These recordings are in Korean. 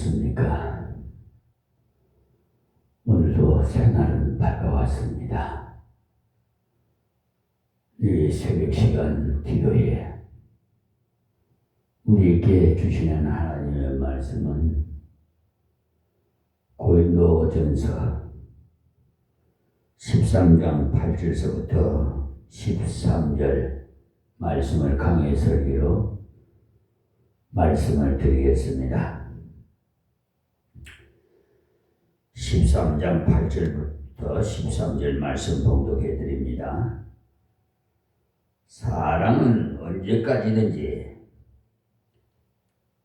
안녕하셨습니까? 오늘도 새날은 밝아왔습니다. 이 새벽 시간 기도에 우리에게 주시는 하나님의 말씀은 고린도전서 13장 8절서부터 13절 말씀을 강해 설교로 말씀을 드리겠습니다. 13장 8절부터 13절 말씀 봉독해 드립니다. 사랑은 언제까지든지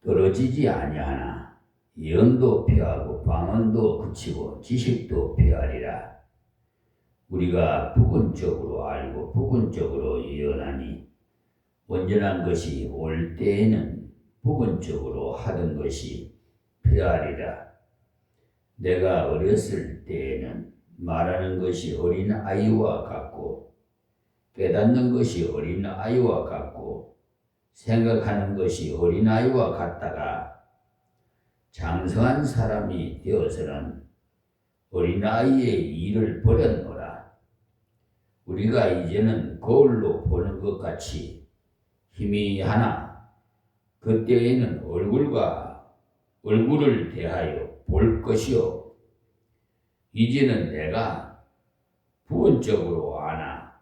떨어지지 아니하나 예언도 피하고 방언도 그치고 지식도 피하리라. 우리가 부분적으로 알고 부분적으로 예언하니 온전한 것이 올 때에는 부분적으로 하던 것이 피하리라. 내가 어렸을 때에는 말하는 것이 어린 아이와 같고 깨닫는 것이 어린 아이와 같고 생각하는 것이 어린 아이와 같다가 장성한 사람이 되어서는 어린 아이의 일을 버렸노라. 우리가 이제는 거울로 보는 것 같이 희미하나 그때에는 얼굴을 대하여 볼 것이요. 이제는 내가 부분적으로 아나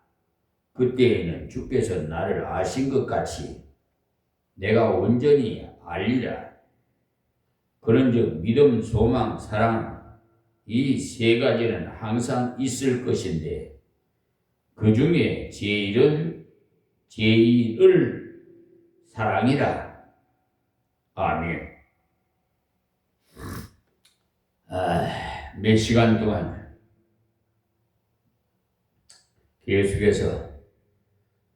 그때에는 주께서 나를 아신 것 같이 내가 온전히 알리라. 그런즉 믿음, 소망, 사랑 이 세 가지는 항상 있을 것인데 그 중에 제일을 사랑이라. 아멘. 몇 시간 동안 계속해서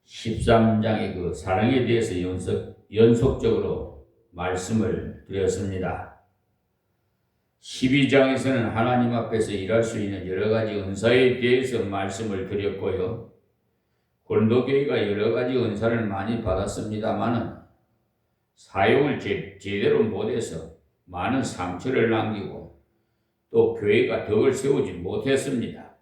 13장의 그 사랑에 대해서 연속적으로 말씀을 드렸습니다. 12장에서는 하나님 앞에서 일할 수 있는 여러 가지 은사에 대해서 말씀을 드렸고요. 고린도 교회가 여러 가지 은사를 많이 받았습니다만은 사용을 제대로 못해서 많은 상처를 남기고 또 교회가 덕을 세우지 못했습니다.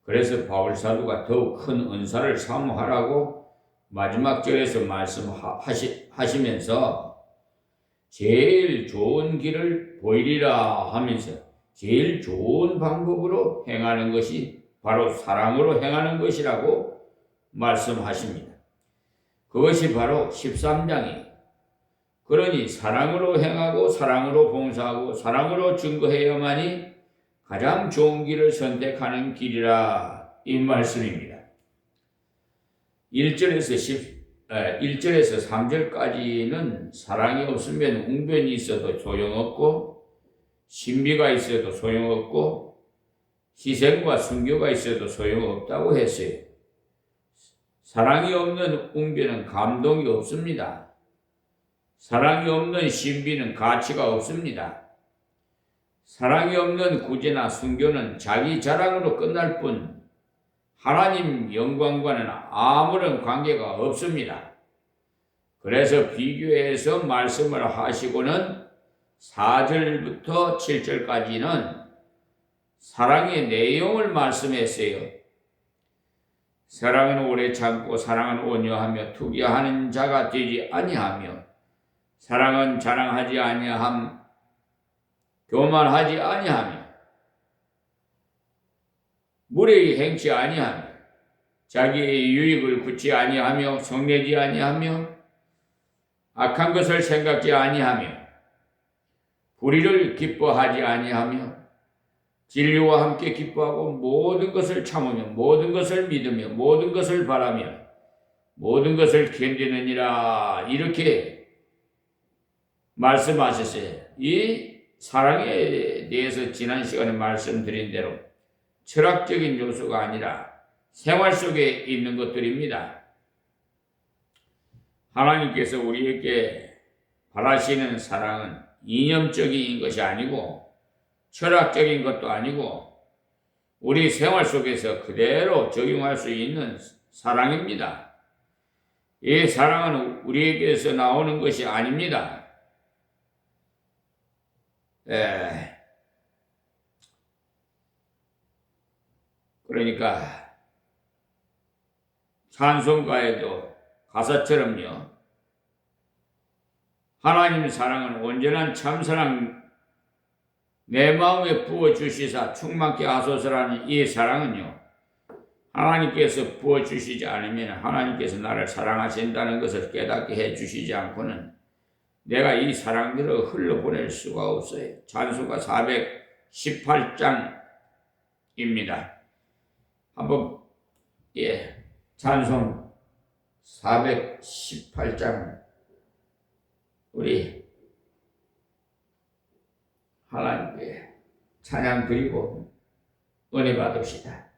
그래서 바울 사도가 더욱 큰 은사를 사모하라고 마지막 절에서 말씀하시면서 제일 좋은 길을 보이리라 하면서 제일 좋은 방법으로 행하는 것이 바로 사랑으로 행하는 것이라고 말씀하십니다. 그것이 바로 13장이 그러니 사랑으로 행하고 사랑으로 봉사하고 사랑으로 증거해야만이 가장 좋은 길을 선택하는 길이라 이 말씀입니다. 1절에서 3절까지는 사랑이 없으면 웅변이 있어도 소용없고 신비가 있어도 소용없고 희생과 순교가 있어도 소용없다고 했어요. 사랑이 없는 웅변은 감동이 없습니다. 사랑이 없는 신비는 가치가 없습니다. 사랑이 없는 구제나 순교는 자기 자랑으로 끝날 뿐 하나님 영광과는 아무런 관계가 없습니다. 그래서 비교해서 말씀을 하시고는 4절부터 7절까지는 사랑의 내용을 말씀했어요. 사랑은 오래 참고 사랑은 온유하며 투기하는 자가 되지 아니하며 사랑은 자랑하지 아니함 교만하지 아니하며 무례히 행치 아니하며 자기의 유익을 굳지 아니하며 성내지 아니하며 악한 것을 생각지 아니하며 불의를 기뻐하지 아니하며 진리와 함께 기뻐하고 모든 것을 참으며 모든 것을 믿으며 모든 것을 바라며 모든 것을 견디느니라 이렇게 말씀하셨어요. 이 사랑에 대해서 지난 시간에 말씀드린 대로 철학적인 요소가 아니라 생활 속에 있는 것들입니다. 하나님께서 우리에게 바라시는 사랑은 이념적인 것이 아니고 철학적인 것도 아니고 우리 생활 속에서 그대로 적용할 수 있는 사랑입니다. 이 사랑은 우리에게서 나오는 것이 아닙니다. 그러니까 찬송가에도 가사처럼요. 하나님 사랑은 온전한 참사랑 내 마음에 부어주시사 충만케 하소서라는 이 사랑은요. 하나님께서 부어주시지 않으면 하나님께서 나를 사랑하신다는 것을 깨닫게 해주시지 않고는 내가 이 사랑들을 흘러보낼 수가 없어요. 찬송가 418장입니다. 한번 찬송 418장 우리 하나님께 찬양 드리고 은혜 받읍시다.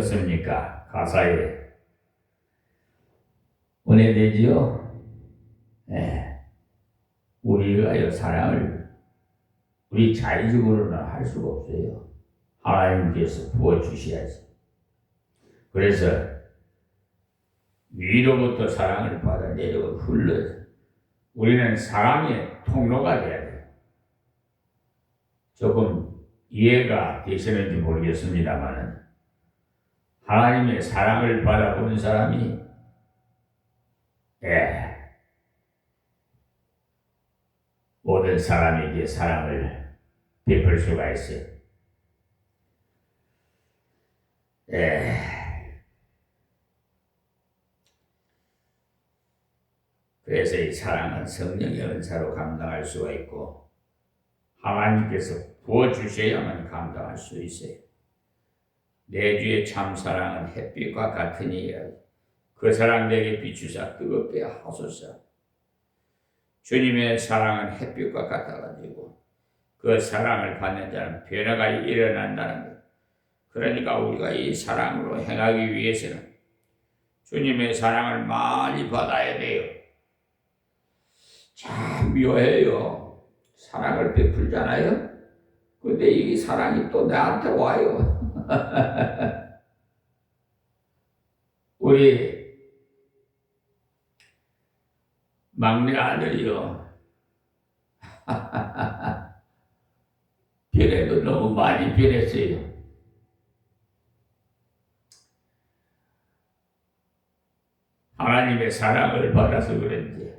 어떻습니까? 가사에 은혜되지요? 우리가 사랑을 우리 자의적으로는 할 수가 없어요. 하나님께서 부어주셔야지. 그래서 위로부터 사랑을 받아 내려고 흘러요. 우리는 사랑의 통로가 돼야 돼요. 조금 이해가 되시는지 모르겠습니다만 하나님의 사랑을 받아본 사람이 모든 사람에게 사랑을 베풀 수가 있어요. 그래서 이 사랑은 성령의 은사로 감당할 수가 있고 하나님께서 부어주셔야만 감당할 수 있어요. 내 주의 참 사랑은 햇빛과 같으니 그 사랑 내게 비추사 뜨겁게 하소서. 주님의 사랑은 햇빛과 같아가지고 그 사랑을 받는 자는 변화가 일어난다는 것. 그러니까 우리가 이 사랑으로 행하기 위해서는 주님의 사랑을 많이 받아야 돼요. 참 묘해요. 사랑을 베풀잖아요. 근데 이 사랑이 또 나한테 와요. 우리 막내 아들이요. 변해도 너무 많이 변했어요. 하나님의 사랑을 받아서 그런지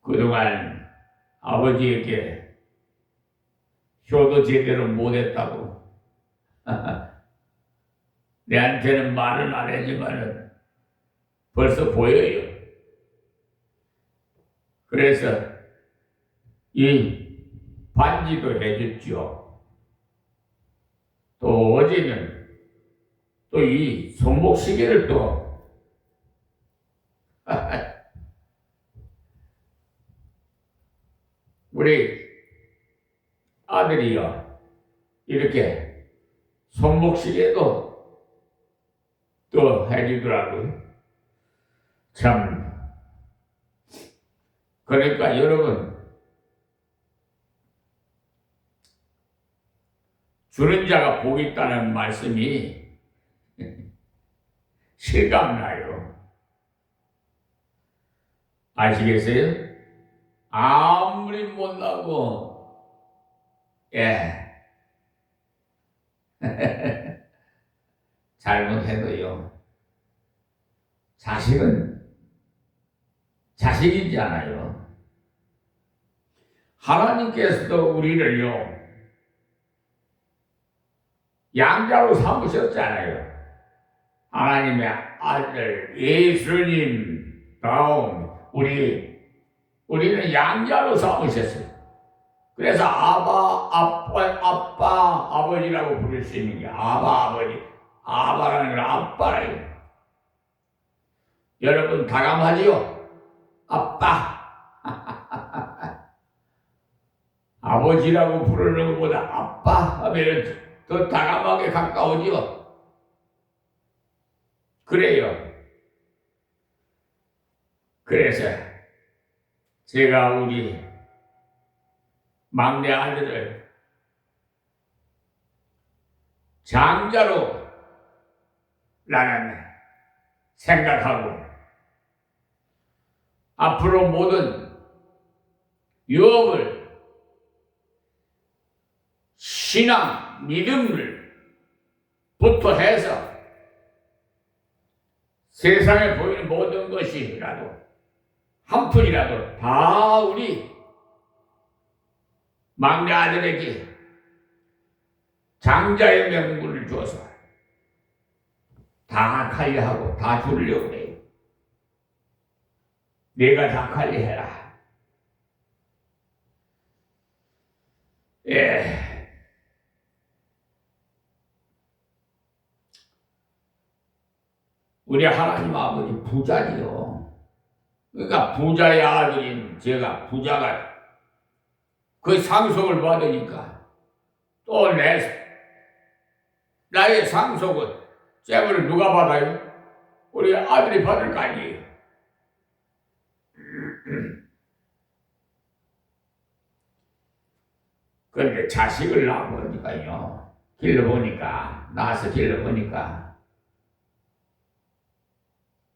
그동안 아버지에게 효도 제대로 못했다고 내한테는 말은 안 하지만은 벌써 보여요. 그래서 이 반지도 해줬죠. 또 어제는 또 이 손목시계를 또 우리 아들이요 이렇게 손목시계도 또 해주더라고요. 참 그러니까 여러분 주는 자가 복이 있다는 말씀이 실감나요. 아시겠어요? 아무리 못나고 잘못해도요 자식은 자식이잖아요. 하나님께서도 우리를요 양자로 삼으셨잖아요. 하나님의 아들 예수님 다음 우리는 양자로 삼으셨어요. 그래서 아빠, 아버지라고 부를 수 있는 게 아버지. 아바라는 건 아빠라요. 여러분 다감하지요? 아빠. 아버지라고 부르는 것보다 아빠 하면 더 다감하게 가까워지요. 그래요. 그래서 제가 우리 막내 아들을 장자로 나는 생각하고 앞으로 모든 유업을 신앙, 믿음을 부터 해서 세상에 보이는 모든 것이라도 한 푼이라도 다 우리 막내 아들에게 장자의 명분을 줘서 다 관리하고 다 주려고 해요. 내가 다 관리해라. 우리 하나님 아버지 부자지요. 그러니까 부자의 아들인 제가 부자가 그 상속을 받으니까 또 나의 상속은 째을 누가 받아요? 우리 아들이 받을 거 아니에요. 그런데 자식을 낳아보니까요. 낳아서 길러보니까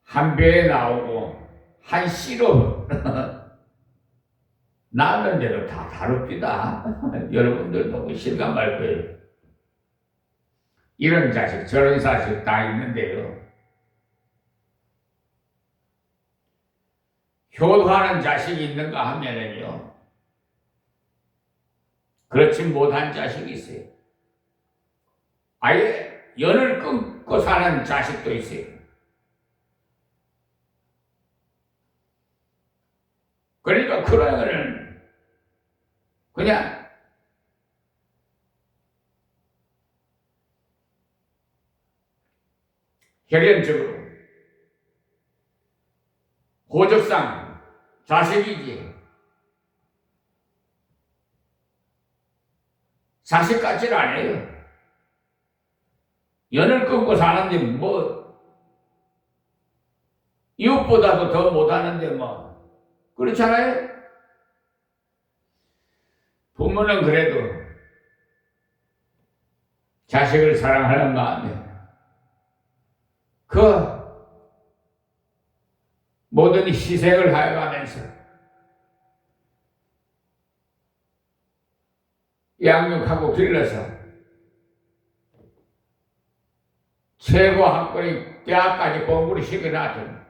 한 배에 나오고 한 씨로 낳았는데도 다 다릅니다. 여러분들도 실감할 거예요. 이런 자식 저런 자식 다 있는데요. 효도하는 자식이 있는가 하면은요. 그렇지 못한 자식이 있어요. 아예 연을 끊고 사는 자식도 있어요. 그러니까 그런 거는 그냥 혈연적으로 고적상 자식이지 자식 같지는 않아요. 연을 끊고 사는데 뭐 이웃보다도 더 못하는데 뭐 그렇잖아요. 부모는 그래도 자식을 사랑하는 마음에 그 모든 희생을 하여가면서 양육하고 길러서 최고 학벌이 대학까지 공부를 시켜놨더니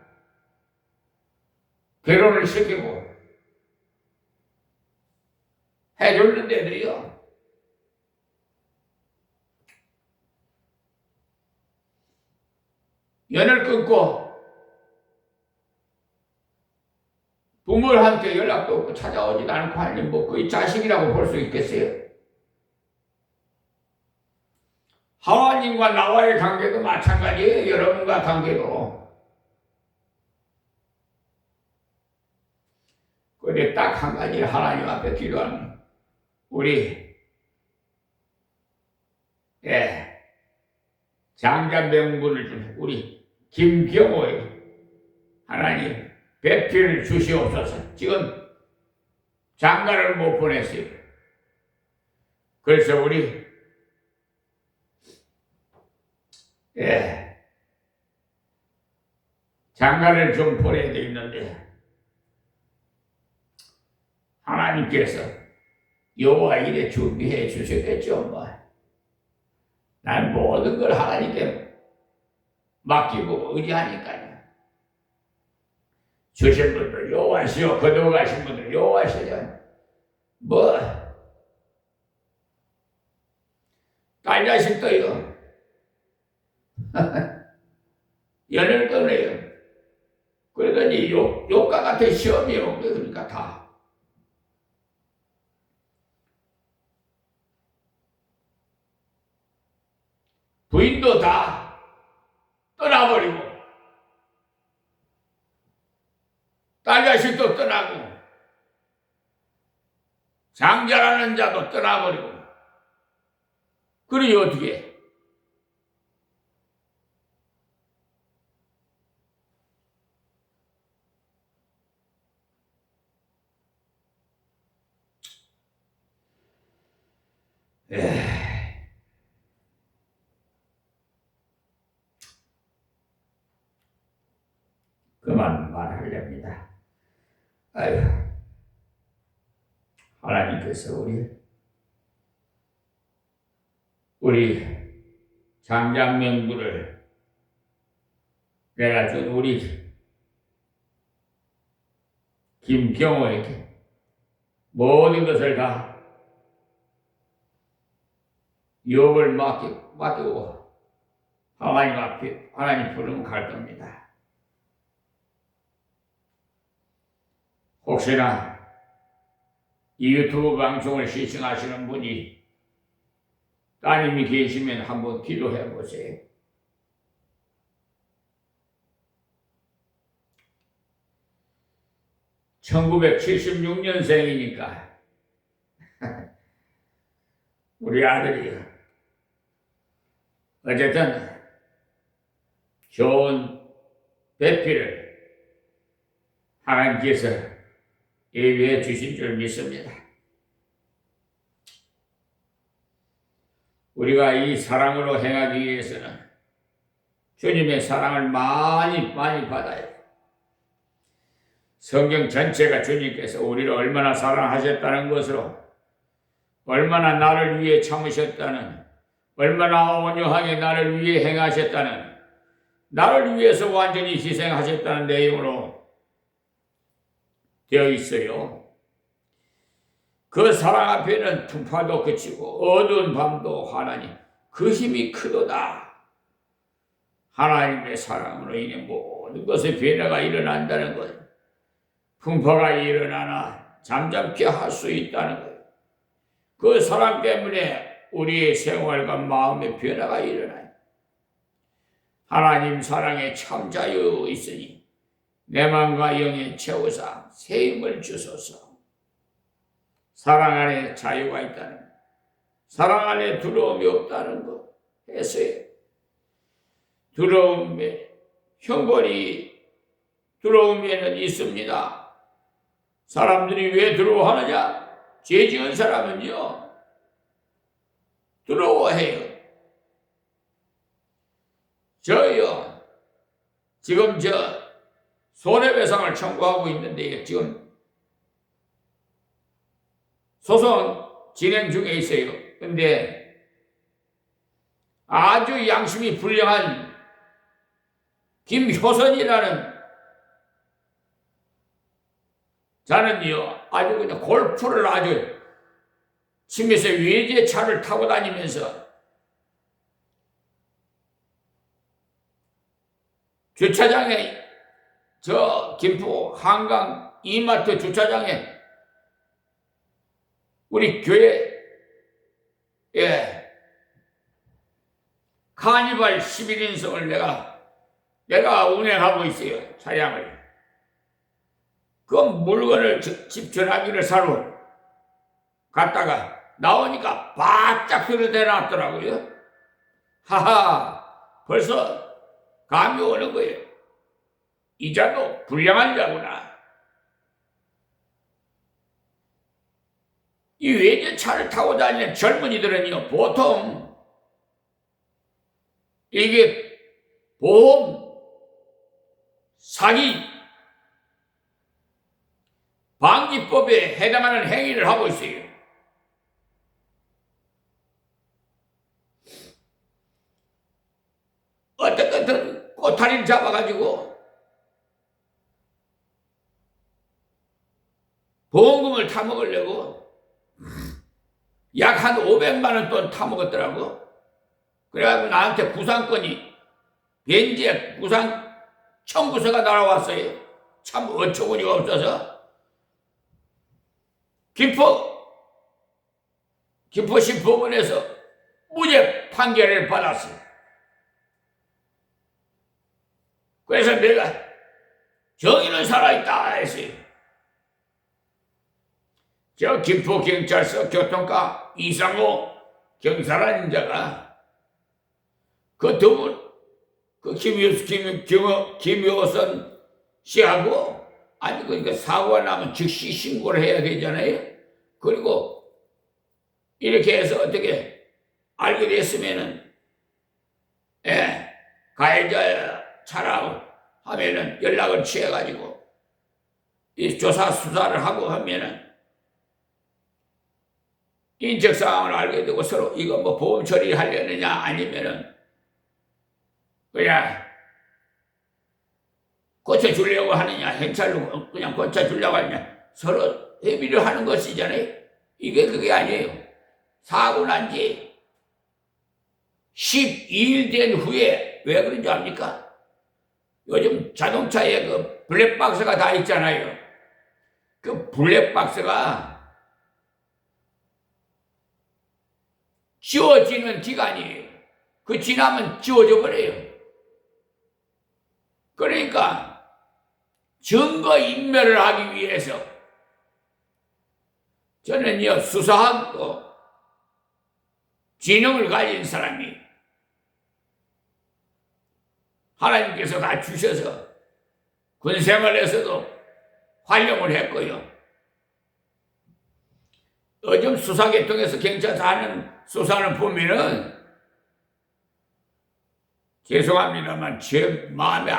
결혼을 시키고 해줬는데도요. 연을 끊고 부모한테 연락도 없고 찾아오지도 않고 하니 뭐 거의 자식이라고 볼 수 있겠어요. 하나님과 나와의 관계도 마찬가지예요. 여러분과 관계도. 그런데 딱 한 가지 하나님 앞에 기도하는 우리 장자 명분을 준 우리 김경호에 하나님 배필을 주시옵소서. 지금 장가를 못 보냈어요. 그래서 우리 장가를 좀 보내야 되겠는데 하나님께서 여호와 일에 준비해 주셨겠죠. 뭐. 난 모든 걸 하나님께 맡기고 의지하니까요. 주신 분들 여호와시오, 거두어가신 분들 여호와시오. 뭐 딸 자식도요. 연을 끊어요. 그러더니 욕과 같은 시험이 온 거예요. 그러니까 다. 부인도 다 떠나버리고 딸 자식도 떠나고 장자라는 자도 떠나버리고 그러니 어떻게 그만 말하렵니다. 아유, 하나님께서 우리 장자 명부를 내가 준 우리 김경호에게 모든 것을 다 유업을 맡기고 하나님 앞에 하나님 부르면 갈 겁니다. 혹시나 이 유튜브 방송을 시청하시는 분이 따님이 계시면 한번 기도해 보세요. (1976년생이니까) 우리 아들이 어쨌든 좋은 배필을 하나님께서 예비해 주신 줄 믿습니다. 우리가 이 사랑으로 행하기 위해서는 주님의 사랑을 많이 받아야 돼요. 성경 전체가 주님께서 우리를 얼마나 사랑하셨다는 것으로, 얼마나 나를 위해 참으셨다는, 얼마나 온유하게 나를 위해 행하셨다는, 나를 위해서 완전히 희생하셨다는 내용으로 되어 있어요. 그 사랑 앞에는 풍파도 그치고 어두운 밤도 환하니 그 힘이 크도다. 하나님의 사랑으로 인해 모든 것의 변화가 일어난다는 것, 풍파가 일어나나 잠잠케 할 수 있다는 것, 그 사랑 때문에 우리의 생활과 마음의 변화가 일어나요. 하나님 사랑에 참 자유 있으니 내 마음과 영에 채우사 새 힘을 주소서. 사랑 안에 자유가 있다는 것, 사랑 안에 두려움이 없다는 것 해서요. 두려움에 형벌이 두려움에는 있습니다. 사람들이 왜 두려워하느냐? 죄 지은 사람은요 두려워해요. 저요 지금 손해배상을 청구하고 있는데 지금 소송 진행 중에 있어요. 근데 아주 양심이 불량한 김효선이라는 자는요 아주 그냥 골프를 아주 치면서 외제차를 타고 다니면서 주차장에 저 김포 한강 이마트 주차장에 우리 교회 카니발 11인승을 내가 운행하고 있어요. 차량을. 그 물건을 집 전화기를 사러 갔다가 나오니까 바짝 들여대놨더라고요. 하하, 벌써 감이 오는 거예요. 이 자도 불량한 자구나. 이 외제차를 타고 다니는 젊은이들은요, 보통 이게 보험, 사기, 방지법에 해당하는 행위를 하고 있어요. 어떻게든 꼬타리를 잡아가지고 보험금을 타먹으려고 약 한 500만 원 돈 타먹었더라고. 그래가지고 나한테 구상권이 변제 구상 청구서가 날아왔어요. 참 어처구니가 없어서 김포시 법원에서 무죄 판결을 받았어요. 그래서 내가 정의는 살아있다 했어요. 저 김포경찰서 교통과 이상호 경사라는 자가 그 두 분, 그 김효선 씨하고, 아니, 그러니까 사고가 나면 즉시 신고를 해야 되잖아요. 그리고 이렇게 해서 어떻게 알게 됐으면은, 가해자차라고 하면은 연락을 취해가지고 이 조사 수사를 하고 하면은 인적 상황을 알게 되고 서로 이거 뭐 보험 처리하려느냐 아니면은 그냥 고쳐주려고 하느냐, 현찰로 그냥 고쳐주려고 하느냐, 서로 협의를 하는 것이잖아요. 이게 그게 아니에요. 사고 난 지 12일 된 후에 왜 그런지 압니까? 요즘 자동차에 그 블랙박스가 다 있잖아요. 그 블랙박스가 지워지는 기간이에요. 그 지나면 지워져 버려요. 그러니까 증거 인멸을 하기 위해서 저는요, 수사하고 지능을 가진 사람이 하나님께서 다 주셔서 군생활에서도 활용을 했고요. 요즘 수사계통에서 경찰서 하는 수사를 보면은 죄송합니다만 제 마음에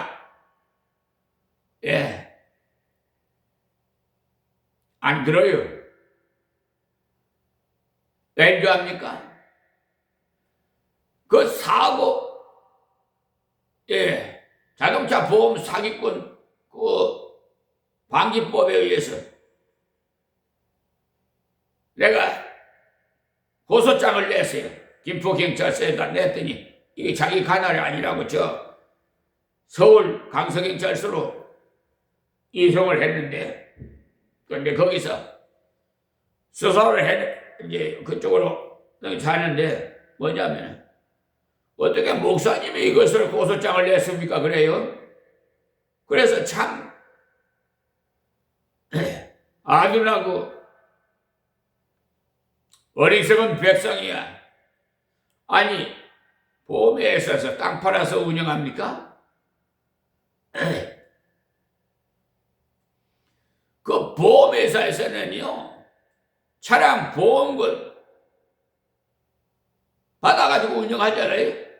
안 들어요. 왠지 압니까? 그 사고, 자동차 보험 사기꾼 그 방지법에 의해서 내가 고소장을 냈어요. 김포경찰서에다 냈더니 이게 자기 관할이 아니라고 저 서울 강서경찰서로 이송을 했는데, 그런데 거기서 수사를 이제 그쪽으로 자는데 뭐냐면 어떻게 목사님이 이것을 고소장을 냈습니까? 그래요. 그래서 참 아둔하고 어리석은 백성이야. 아니, 보험에 있어서 땅 팔아서 운영합니까? 그 보험회사에서는요, 차량 보험금 받아가지고 운영하잖아요.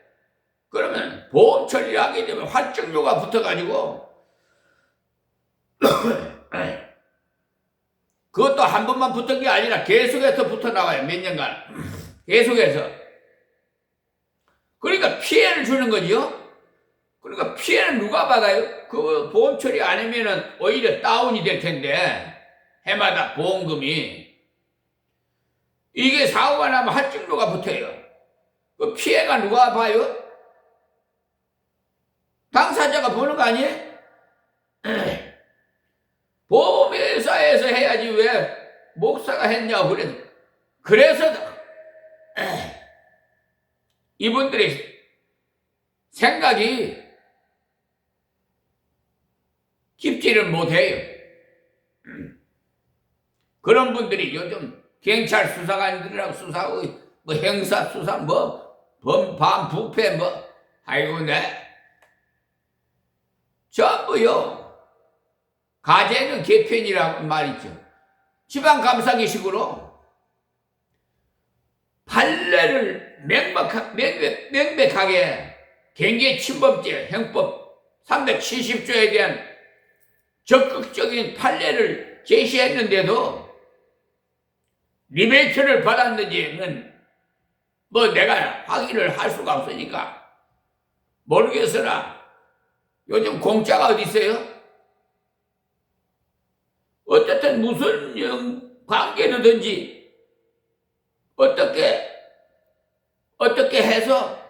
그러면 보험 처리를 하게 되면 환증료가 붙어가지고 그것도 한 번만 붙은 게 아니라 계속해서 붙어 나와요. 몇 년간 계속해서. 그러니까 피해를 주는 거죠. 그러니까 피해는 누가 받아요? 그 보험 처리 안 하면은 오히려 다운이 될 텐데, 해마다 보험금이. 이게 사고가 나면 환증료가 붙어요. 그 피해가 누가 봐요? 당사자가 보는 거 아니에요? 교회에서 해야지 왜 목사가 했냐고 그래서 이분들의 생각이 깊지를 못해요. 그런 분들이 요즘 경찰 수사관들이랑 수사하고 뭐 형사 수사 뭐 반부패 뭐 아이고 전부요 가재는 개편이라고 말이죠. 지방감사기식으로 판례를 명백하게 경계침범죄 형법 370조에 대한 적극적인 판례를 제시했는데도 리베이트를 받았는지는 뭐 내가 확인을 할 수가 없으니까 모르겠으나 요즘 공짜가 어디 있어요? 어쨌든 무슨 관계로든지 어떻게 해서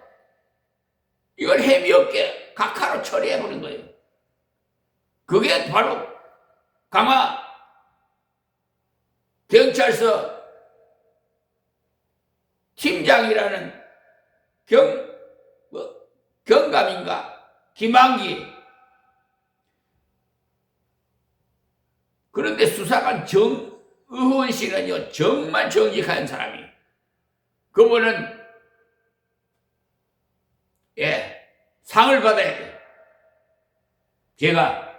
이걸 햄이 없게 각하로 처리해버린 거예요. 그게 바로 강화 경찰서 팀장이라는 경감인가 김한기. 그런데 수사관 정의원 씨는요 정말 정직한 사람이. 그분은 상을 받아야 돼. 제가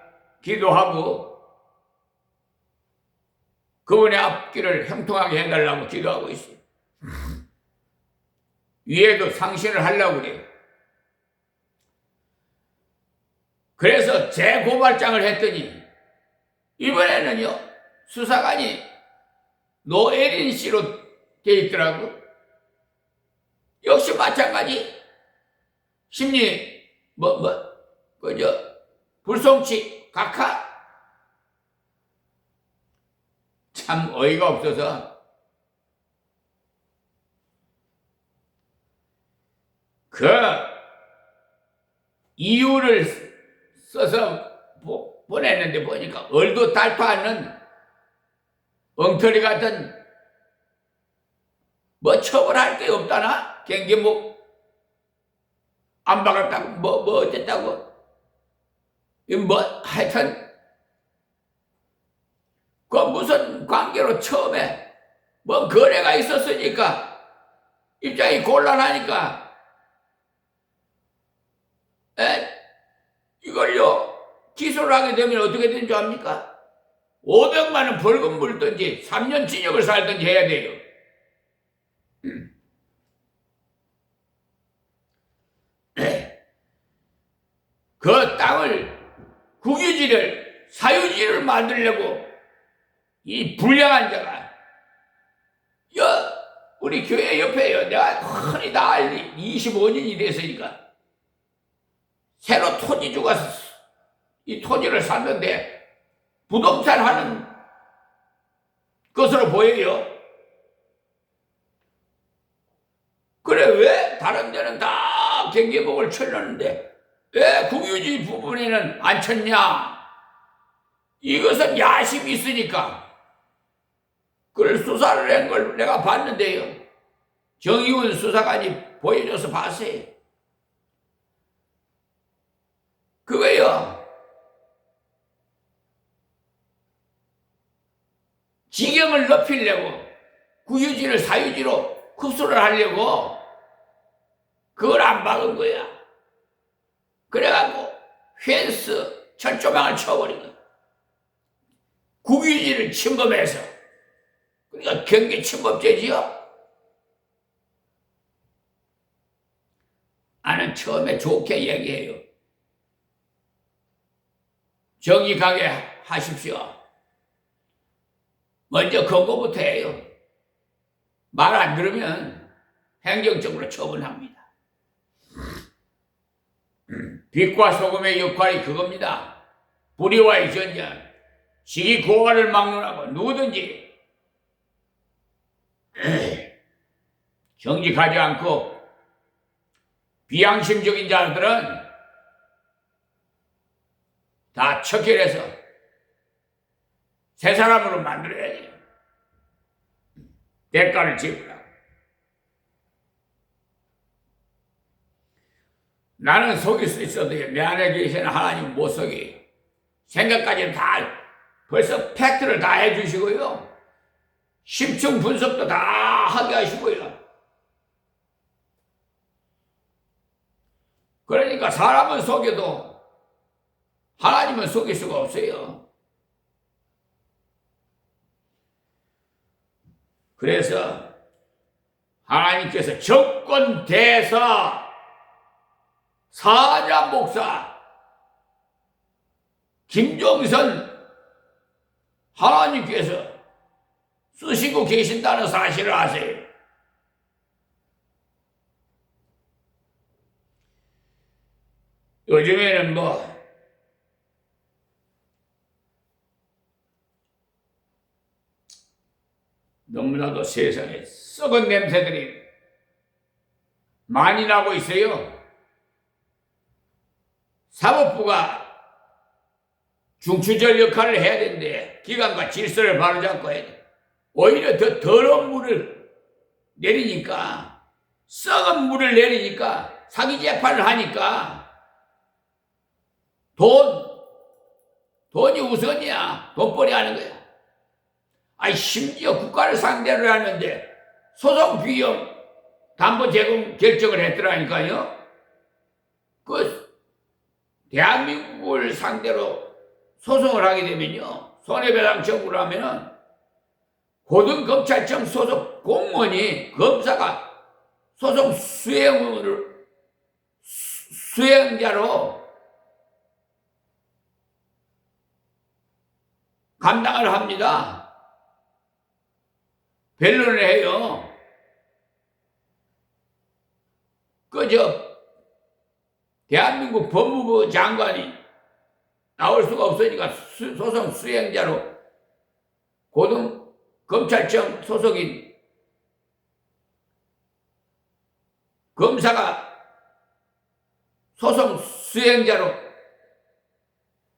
기도하고 그분의 앞길을 형통하게 해달라고 기도하고 있어요. 위에도 상신을 하려고 그래요. 그래서 재고발장을 했더니 이번에는요 수사관이 노예린 씨로 돼 있더라고. 역시 마찬가지 심리 불송치 각하. 참 어이가 없어서 그 이유를 써서 보냈는데 보니까 얼도 달도 않는 엉터리 같은 뭐 처벌할 게 없다나? 경계 안 박았다고 뭐 어쨌다고 하여튼 그 무슨 관계로 처음에 뭐 거래가 있었으니까 입장이 곤란하니까 이걸요 기소를 하게 되면 어떻게 되는 줄 압니까? 500만 원 벌금 물든지 3년 징역을 살든지 해야 돼요. 그 땅을 국유지를 사유지를 만들려고 이 불량한 자가 우리 교회 옆에요 내가 흔히 다 알리 25년이 됐으니까 새로 토지주가 이 토지를 샀는데 부동산 하는 것으로 보여요. 그래 왜 다른 데는 다 경계목을 쳐놨는데 왜 국유지 부분에는 안 쳤냐? 이것은 야심이 있으니까 그걸 수사를 한 걸 내가 봤는데요. 정의원 수사관이 보여줘서 봤어요. 그거요. 지경을 높이려고 국유지를 사유지로 흡수를 하려고 그걸 안 박은 거야. 그래갖고 펜스 철조망을 쳐버린 거야. 국유지를 침범해서. 그러니까 경계 침범죄지요. 나는 처음에 좋게 얘기해요. 정직하게 하십시오. 먼저 그거부터 해요. 말 안 들으면 행정적으로 처분합니다. 빛과 소금의 역할이 그겁니다. 불의와의 전쟁, 시기 고화를 막론하고 누구든지 정직하지 않고 비양심적인 자들은 다 척결해서 새 사람으로 만들어야지. 대가를 지불하고. 나는 속일 수 있어도 내 안에 계시는 하나님은 못 속이. 생각까지는 다 벌써 팩트를 다 해주시고요. 심층 분석도 다 하게 하시고요. 그러니까 사람은 속여도 하나님은 속일 수가 없어요. 그래서 하나님께서 정권대사 사자 목사 김종선 하나님께서 쓰시고 계신다는 사실을 아세요. 요즘에는 너무나도 세상에 썩은 냄새들이 많이 나고 있어요. 사법부가 중추절 역할을 해야 되는데 기관과 질서를 바로잡고 해야 돼. 오히려 더 더러운 물을 내리니까, 썩은 물을 내리니까 사기 재판을 하니까 돈이 우선이야. 돈벌이 하는 거야. 아니 심지어 국가를 상대로 하는데 소송 비용 담보 제공 결정을 했더라니까요. 그 대한민국을 상대로 소송을 하게 되면요, 손해배상 청구를 하면은 고등검찰청 소속 공무원이 검사가 소송 수행자로 감당을 합니다. 변론을 해요. 대한민국 법무부 장관이 나올 수가 없으니까 소송 수행자로 고등검찰청 소속인 검사가 소송 수행자로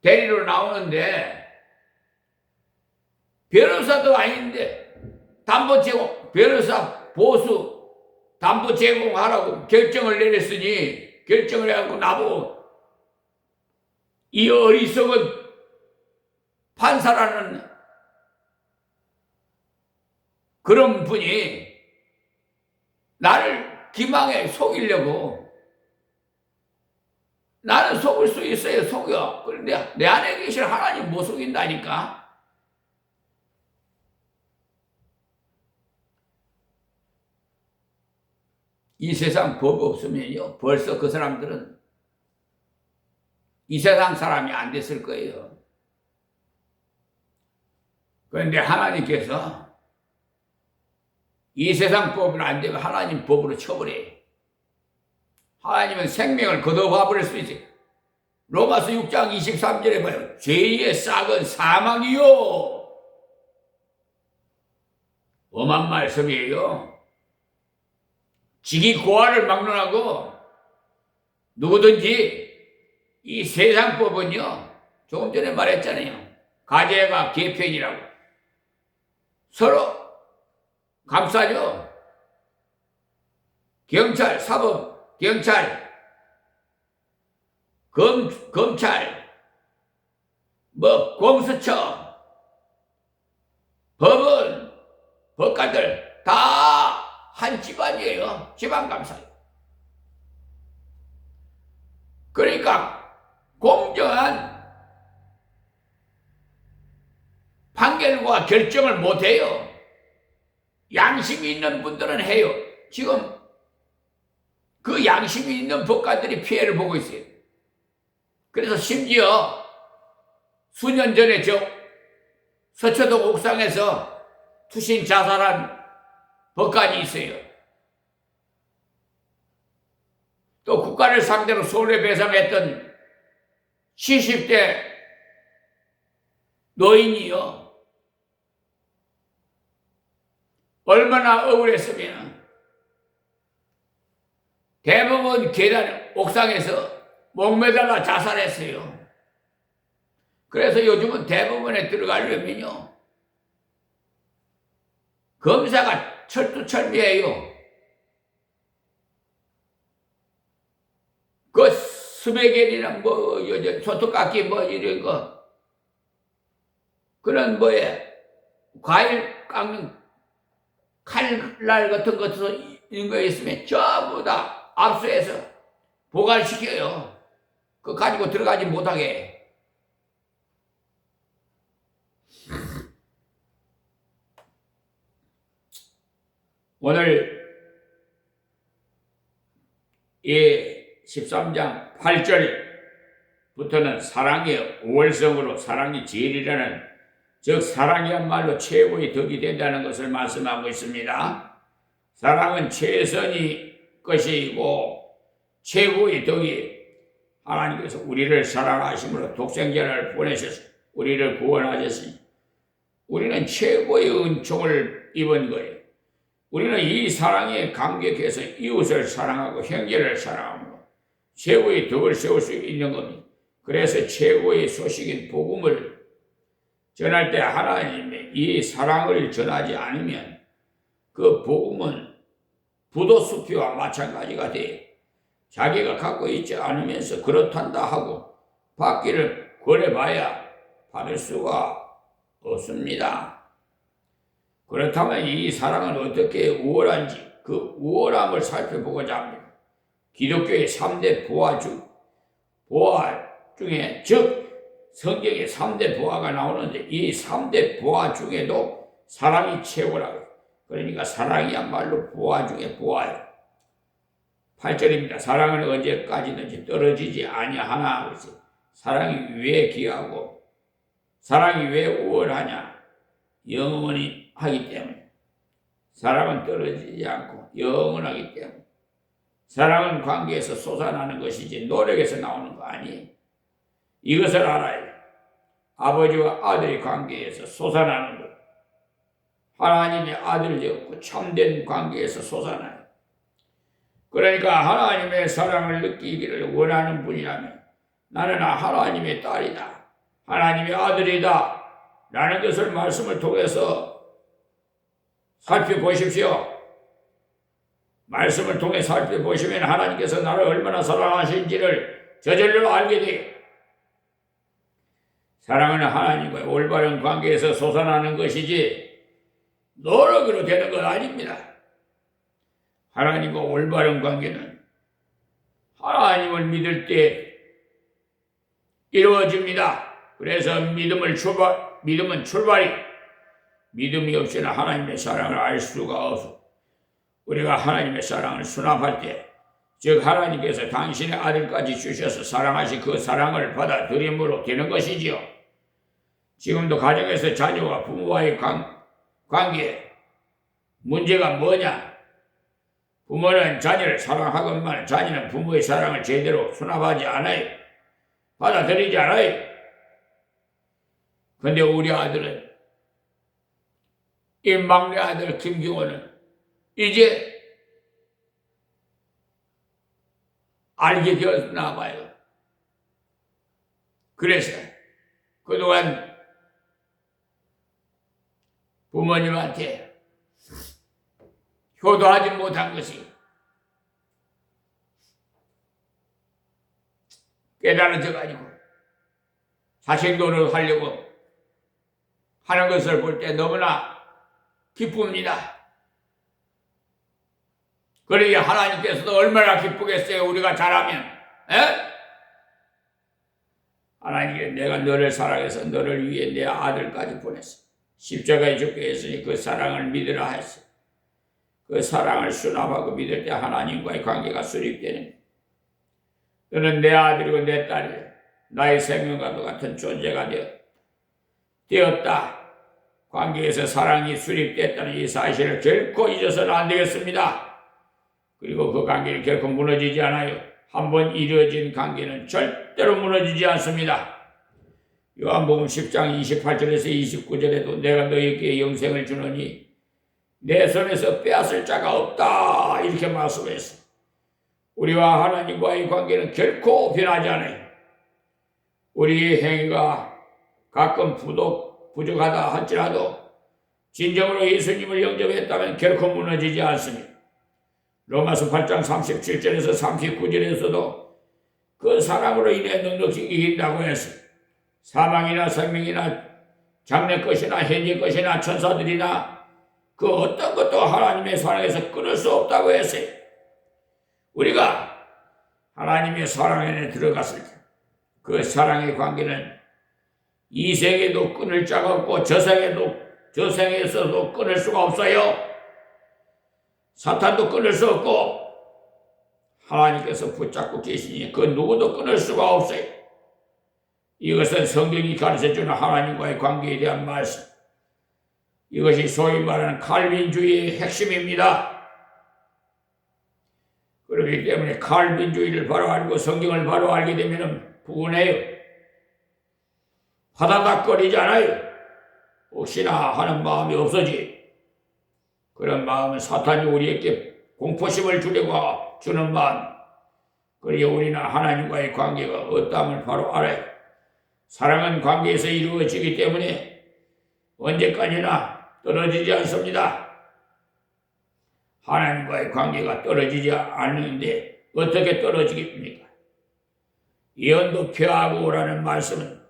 대리로 나오는데, 변호사도 아닌데 담보 제공, 변호사 보수 담보 제공하라고 결정을 내렸으니, 결정을 해갖고 나보고 이 어리석은 판사라는 그런 분이 나를 기망에 속이려고. 나는 속을 수 있어요. 속여. 그런데 내 안에 계신 하나님 못 속인다니까. 이 세상 법 없으면요, 벌써 그 사람들은 이 세상 사람이 안 됐을 거예요. 그런데 하나님께서 이 세상 법을 안 되면 하나님 법으로 처벌해. 하나님은 생명을 걷어와 버릴 수 있어요. 로마서 6장 23절에 봐요. 죄의 싹은 사망이요. 엄한 말씀이에요. 지기 고아를 막론하고 누구든지 이 세상 법은요, 조금 전에 말했잖아요. 가제가 개편이라고. 서로 감싸죠. 경찰, 사법, 경찰, 검찰, 공수처, 법원, 법관들 다 한 집안이에요. 집안 감사예요. 그러니까 공정한 판결과 결정을 못해요. 양심이 있는 분들은 해요. 지금 그 양심이 있는 법관들이 피해를 보고 있어요. 그래서 심지어 수년 전에 서초동 옥상에서 투신 자살한 법관이 있어요. 또 국가를 상대로 손해배상했던 70대 노인이요, 얼마나 억울했으면 대법원 계단 옥상에서 목매달아 자살했어요. 그래서 요즘은 대법원에 들어가려면요, 검사가 철두철미해요. 그 스베겔이나 뭐 소토깎이 뭐 이런 거 그런 뭐에 과일 깎는 칼날 같은 것도 이런 거 있으면 전부 다 압수해서 보관시켜요. 그거 가지고 들어가지 못하게. 오늘 이 13장 8절부터는 사랑의 월성으로 사랑이 제일이라는 즉 사랑이야말로 최고의 덕이 된다는 것을 말씀하고 있습니다. 사랑은 최선의 것이고 최고의 덕이 하나님께서 우리를 사랑하심으로 독생자를 보내셔서 우리를 구원하셨으니 우리는 최고의 은총을 입은 거예요. 우리는 이 사랑에 감격해서 이웃을 사랑하고 형제를 사랑함으로 최고의 덕을 세울 수 있는 겁니다. 그래서 최고의 소식인 복음을 전할 때 하나님의 이 사랑을 전하지 않으면 그 복음은 부도수피와 마찬가지가 돼요. 자기가 갖고 있지 않으면서 그렇단다 하고 받기를 권해봐야 받을 수가 없습니다. 그렇다면 이 사랑은 어떻게 우월한지 그 우월함을 살펴보고자 합니다. 기독교의 3대 보아 중에 즉 성경에 3대 보아가 나오는데 이 3대 보아 중에도 사랑이 최고라고. 그러니까 사랑이야말로 보아 중에 보아예요. 8절입니다. 사랑은 언제까지든지 떨어지지 아니하나. 그래서 사랑이 왜 귀하고 사랑이 왜 우월하냐. 영원히 하기 때문에. 사랑은 떨어지지 않고 영원하기 때문에. 사랑은 관계에서 솟아나는 것이지 노력에서 나오는 거 아니에요. 이것을 알아야 돼. 아버지와 아들의 관계에서 솟아나는 것. 하나님의 아들 되었고 참된 관계에서 솟아나요. 그러니까 하나님의 사랑을 느끼기를 원하는 분이라면 나는 하나님의 딸이다. 하나님의 아들이다. 라는 것을 말씀을 통해서 살펴보십시오. 말씀을 통해 살펴보시면 하나님께서 나를 얼마나 사랑하신지를 저절로 알게 돼요. 사랑은 하나님과의 올바른 관계에서 솟아나는 것이지 노력으로 되는 건 아닙니다. 하나님과 올바른 관계는 하나님을 믿을 때 이루어집니다. 그래서 믿음은 출발이 믿음이 없이는 하나님의 사랑을 알 수가 없어. 우리가 하나님의 사랑을 수납할 때, 즉 하나님께서 당신의 아들까지 주셔서 사랑하신 그 사랑을 받아들임으로 되는 것이지요. 지금도 가정에서 자녀와 부모와의 관계 문제가 뭐냐? 부모는 자녀를 사랑하건만 자녀는 부모의 사랑을 제대로 수납하지 않아요. 받아들이지 않아요. 근데 우리 아들은 이 막내 아들 김경호는 이제 알게 되었나 봐요. 그래서 그동안 부모님한테 효도하지 못한 것이 깨달아져가지고 자식 노릇을 하려고 하는 것을 볼 때 너무나 기쁩니다. 그러니 하나님께서도 얼마나 기쁘겠어요. 우리가 잘하면. 하나님께 내가 너를 사랑해서 너를 위해 내 아들까지 보냈어. 십자가에 죽게 했으니 그 사랑을 믿으라 했어. 그 사랑을 수납하고 믿을 때 하나님과의 관계가 수립되는. 너는 내 아들이고 내 딸이야. 나의 생명과도 같은 존재가 되었다. 관계에서 사랑이 수립됐다는 이 사실을 결코 잊어서는 안 되겠습니다. 그리고 그 관계는 결코 무너지지 않아요. 한번 이루어진 관계는 절대로 무너지지 않습니다. 요한복음 10장 28절에서 29절에도 내가 너희에게 영생을 주노니 내 손에서 빼앗을 자가 없다 이렇게 말씀했어. 우리와 하나님과의 관계는 결코 변하지 않아요. 우리의 행위가 가끔 부족하다 할지라도 진정으로 예수님을 영접했다면 결코 무너지지 않습니다. 로마서 8장 37절에서 39절에서도 그 사랑으로 인해 넉넉히 이긴다고 해서 사망이나 생명이나 장래 것이나 현재 것이나 천사들이나 그 어떤 것도 하나님의 사랑에서 끊을 수 없다고 했어요. 우리가 하나님의 사랑 안에 들어갔을 때 그 사랑의 관계는 이 세계도 끊을 자가 없고 저 생에서도 끊을 수가 없어요. 사탄도 끊을 수 없고 하나님께서 붙잡고 계시니 그 누구도 끊을 수가 없어요. 이것은 성경이 가르쳐주는 하나님과의 관계에 대한 말씀. 이것이 소위 말하는 칼빈주의의 핵심입니다. 그렇기 때문에 칼빈주의를 바로 알고 성경을 바로 알게 되면 분해요. 화다닥거리잖아요. 혹시나 하는 마음이 없어지. 그런 마음은 사탄이 우리에게 공포심을 주려고 주는 마음. 그리고 우리는 하나님과의 관계가 어떠함을 바로 알아요. 사랑은 관계에서 이루어지기 때문에 언제까지나 떨어지지 않습니다. 하나님과의 관계가 떨어지지 않는데 어떻게 떨어지겠습니까? 예언도 폐하고 오라는 말씀은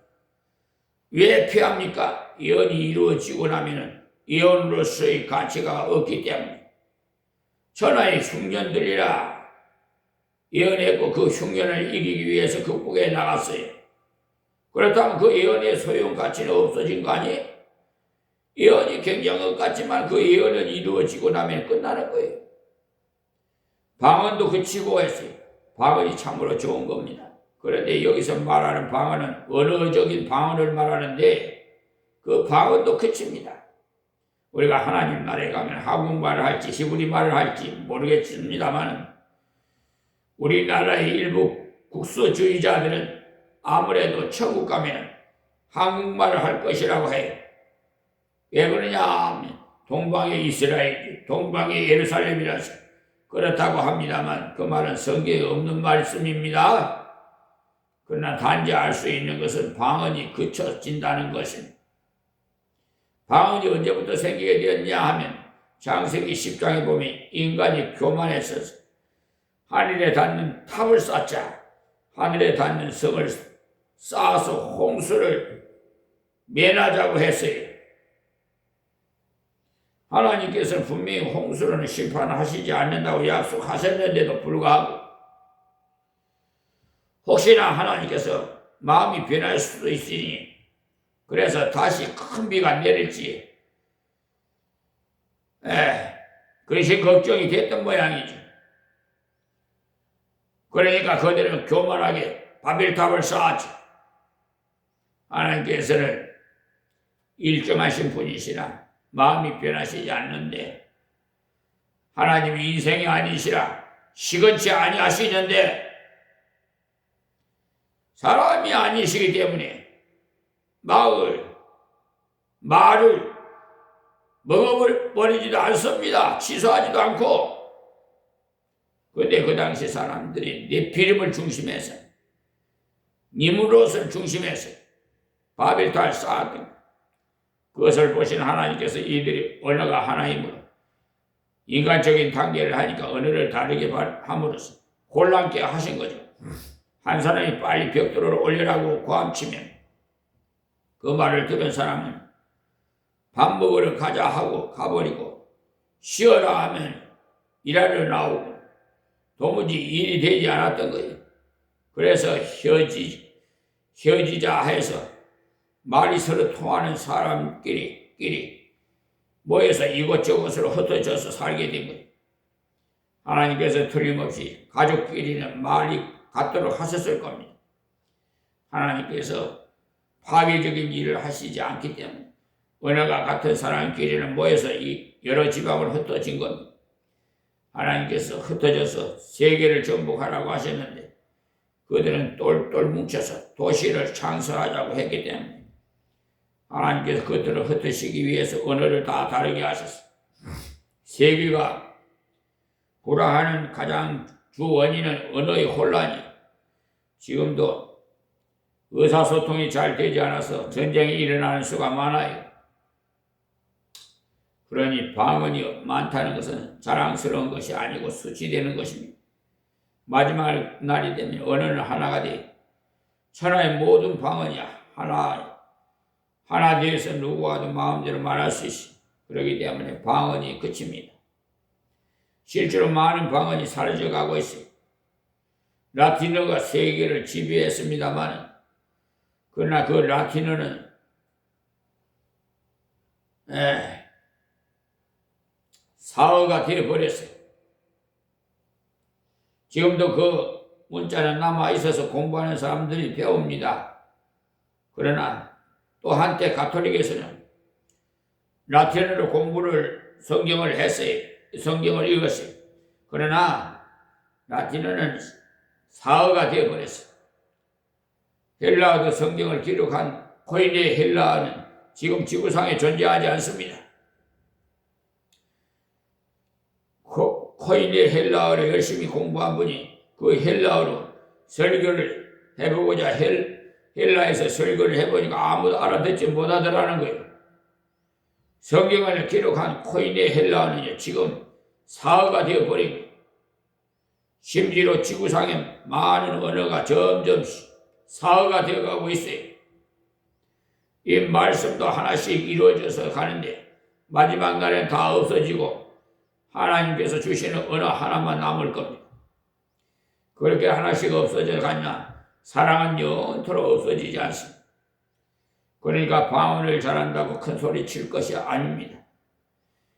왜 폐합니까? 예언이 이루어지고 나면은 예언으로서의 가치가 없기 때문에 천하의 흉년들이라 예언했고 그 흉년을 이기기 위해서 극복해 나갔어요. 그렇다면 그 예언의 소용 가치는 없어진 거 아니에요? 예언이 굉장한 것 같지만 그 예언은 이루어지고 나면 끝나는 거예요. 방언도 그치고 했어요. 방언이 참으로 좋은 겁니다. 그런데 여기서 말하는 방언은 언어적인 방언을 말하는데 그 방언도 그칩니다. 우리가 하나님 나라에 가면 한국말을 할지 히브리 말을 할지 모르겠습니다만 우리나라의 일부 국수주의자들은 아무래도 천국 가면 한국말을 할 것이라고 해요. 왜 그러냐 하면 동방의 이스라엘, 동방의 예루살렘이라서 그렇다고 합니다만 그 말은 성경에 없는 말씀입니다. 그러나 단지 알 수 있는 것은 방언이 그쳐진다는 것입니다. 방언이 언제부터 생기게 되었냐 하면 창세기 10장에 보면 인간이 교만했어서 하늘에 닿는 탑을 쌓자 하늘에 닿는 성을 쌓아서 홍수를 면하자고 했어요. 하나님께서는 분명히 홍수로는 심판하시지 않는다고 약속하셨는데도 불구하고 혹시나 하나님께서 마음이 변할 수도 있으니 그래서 다시 큰 비가 내릴지 그것이 걱정이 됐던 모양이죠. 그러니까 그들은 교만하게 바벨탑을 쌓았죠. 하나님께서는 일정하신 분이시라 마음이 변하시지 않는데 하나님이 인생이 아니시라 시건치 아니하시는데 사람이 아니시기 때문에 말을 먹어버리지도 않습니다. 취소하지도 않고. 그런데 그 당시 사람들이 네피림을 중심해서 니무롯을 중심해서 바벨탑을 쌓았던 그것을 보신 하나님께서 이들이 언어가 하나이므로 인간적인 단계를 하니까 언어를 다르게 함으로써 혼란케 하신 거죠. 한 사람이 빨리 벽돌을 올리라고 고함치면 그 말을 들은 사람은 밥 먹으러 가자 하고 가버리고 쉬어라 하면 일하러 나오고 도무지 일이 되지 않았던 거예요. 그래서 헤어지자 해서 말이 서로 통하는 사람끼리 모여서 이곳저곳으로 흩어져서 살게 된 거예요. 하나님께서 틀림없이 가족끼리는 말이 같도록 하셨을 겁니다. 하나님께서 파괴적인 일을 하시지 않기 때문에 언어가 같은 사람끼리는 모여서 이 여러 지방으로 흩어진 겁니다. 하나님께서 흩어져서 세계를 정복하라고 하셨는데 그들은 똘똘 뭉쳐서 도시를 창설하자고 했기 때문에 하나님께서 그들을 흩으시기 위해서 언어를 다 다르게 하셨어요. 세계가 불화하는 가장 주 원인은 언어의 혼란이에요. 지금도 의사소통이 잘 되지 않아서 전쟁이 일어나는 수가 많아요. 그러니 방언이 많다는 것은 자랑스러운 것이 아니고 수치되는 것입니다. 마지막 날이 되면 언어는 하나가 돼 천하의 모든 방언이 하나 되어서 누구와도 마음대로 말할 수 있어. 그렇기 때문에 방언이 그칩니다. 실제로 많은 방언이 사라져가고 있어요. 라틴어가 세계를 지배했습니다만 그러나 그 라틴어는 사어가 되어버렸어요. 지금도 그 문자는 남아있어서 공부하는 사람들이 배웁니다. 그러나 또 한때 가톨릭에서는 라틴어로 성경을 했어요. 성경을 읽었어요. 그러나 라틴어는 사어가 되어버렸어요. 헬라어도 성경을 기록한 코인의 헬라어는 지금 지구상에 존재하지 않습니다. 코인의 헬라어를 열심히 공부한 분이 그 헬라어로 설교를 해보고자 헬라에서 설교를 해보니까 아무도 알아듣지 못하더라는 거예요. 성경을 기록한 코인의 헬라어는 지금 사어가 되어버리고 심지어 지구상의 많은 언어가 점점 사어가 되어가고 있어요. 이 말씀도 하나씩 이루어져서 가는데 마지막 날엔 다 없어지고 하나님께서 주시는 언어 하나만 남을 겁니다. 그렇게 하나씩 없어져 가냐? 사랑은 영원토록 없어지지 않습니다. 그러니까 방언을 잘한다고 큰 소리 칠 것이 아닙니다.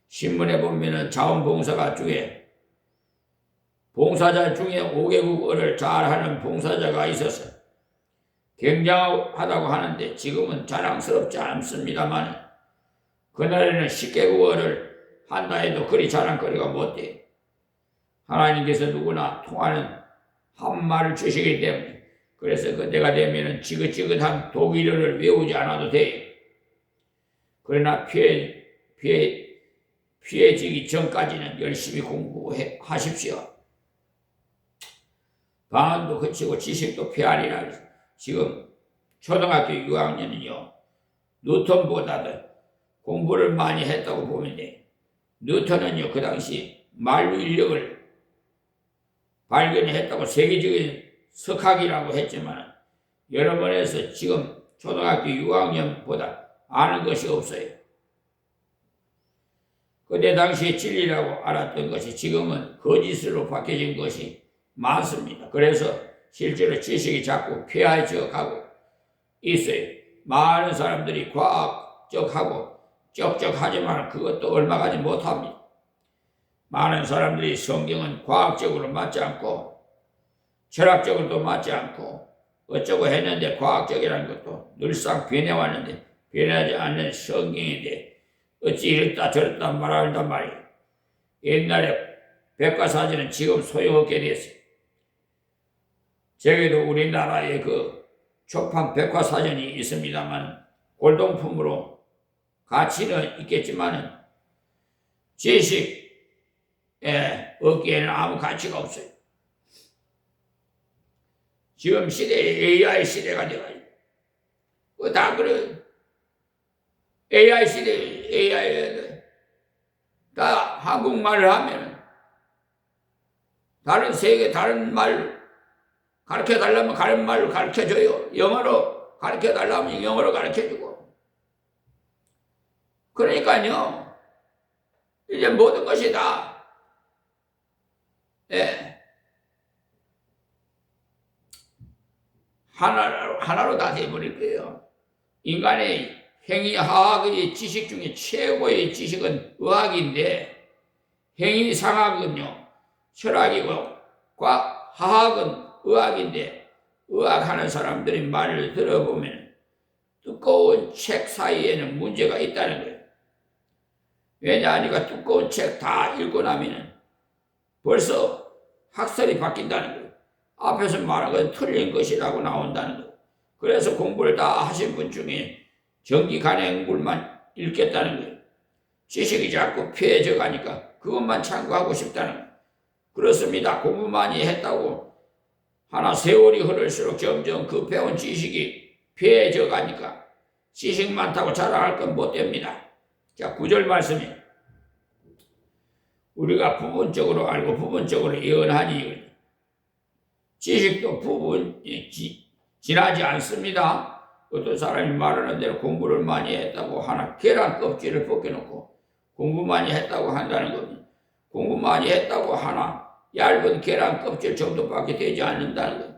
신문에 보면은 자원봉사가 중에 봉사자 중에 5개국어를 잘하는 봉사자가 있어서 굉장하다고 하는데 지금은 자랑스럽지 않습니다만 그날에는 10개국어를 한다 해도 그리 자랑거리가 못돼. 하나님께서 누구나 통하는 한 말을 주시기 때문에 그래서 그때가 되면은 지긋지긋한 독일어를 외우지 않아도 돼. 그러나 피해지기 전까지는 열심히 공부하십시오. 방언도 그치고 지식도 피하리라. 지금 초등학교 6학년은요 뉴턴보다도 공부를 많이 했다고 보면 돼. 뉴턴은요 그 당시 말로 인력을 발견했다고 세계적인 석학이라고 했지만 여러 번 해서 지금 초등학교 6학년보다 아는 것이 없어요. 그때 당시에 진리라고 알았던 것이 지금은 거짓으로 바뀌어진 것이 많습니다. 그래서 실제로 지식이 자꾸 폐해져 가고 있어요. 많은 사람들이 과학적하고 적적하지만 그것도 얼마 가지 못합니다. 많은 사람들이 성경은 과학적으로 맞지 않고 철학적으로도 맞지 않고 어쩌고 했는데 과학적이라는 것도 늘상 변해왔는데 변하지 않는 성경인데 어찌 이랬다 저랬다 말한단 말이에요. 옛날에 백과사전은 지금 소용없게 됐어요. 저기도 우리나라에 그 초판 백과사전이 있습니다만 골동품으로 가치는 있겠지만은 지식에 얻기에는 아무 가치가 없어요. 지금 시대에 AI 시대가 돼가지고 다 그래. AI 시대 AI 다 한국말을 하면 다른 세계 다른 말 가르쳐 달라면 다른 말로 가르쳐 줘요. 영어로 가르쳐 달라면 영어로 가르쳐 주고. 그러니까요. 이제 모든 것이 다 하나로 다 돼버릴 거예요. 인간의 행위하학의 지식 중에 최고의 지식은 의학인데 행위상학은요 철학이고 하학은 의학인데 의학하는 사람들이 말을 들어보면 두꺼운 책 사이에는 문제가 있다는 거예요. 왜냐하니까 두꺼운 책 다 읽고 나면 벌써 학설이 바뀐다는 거예요. 앞에서 말한 건 틀린 것이라고 나온다는 거예요. 그래서 공부를 다 하신 분 중에 정기간행물만 읽겠다는 거예요. 지식이 자꾸 피해져 가니까 그것만 참고하고 싶다는 거예요. 그렇습니다. 공부 많이 했다고 하나 세월이 흐를수록 점점 그 배운 지식이 피해져 가니까 지식 많다고 자랑할 건 못 됩니다. 자, 9절 말씀에 우리가 부분적으로 알고 부분적으로 예언하니 지식도 지나지 않습니다. 어떤 사람이 말하는 대로 공부를 많이 했다고 하나 계란 껍질을 벗겨놓고 공부 많이 했다고 한다는 겁니다. 공부 많이 했다고 하나 얇은 계란 껍질 정도밖에 되지 않는다는 거예요.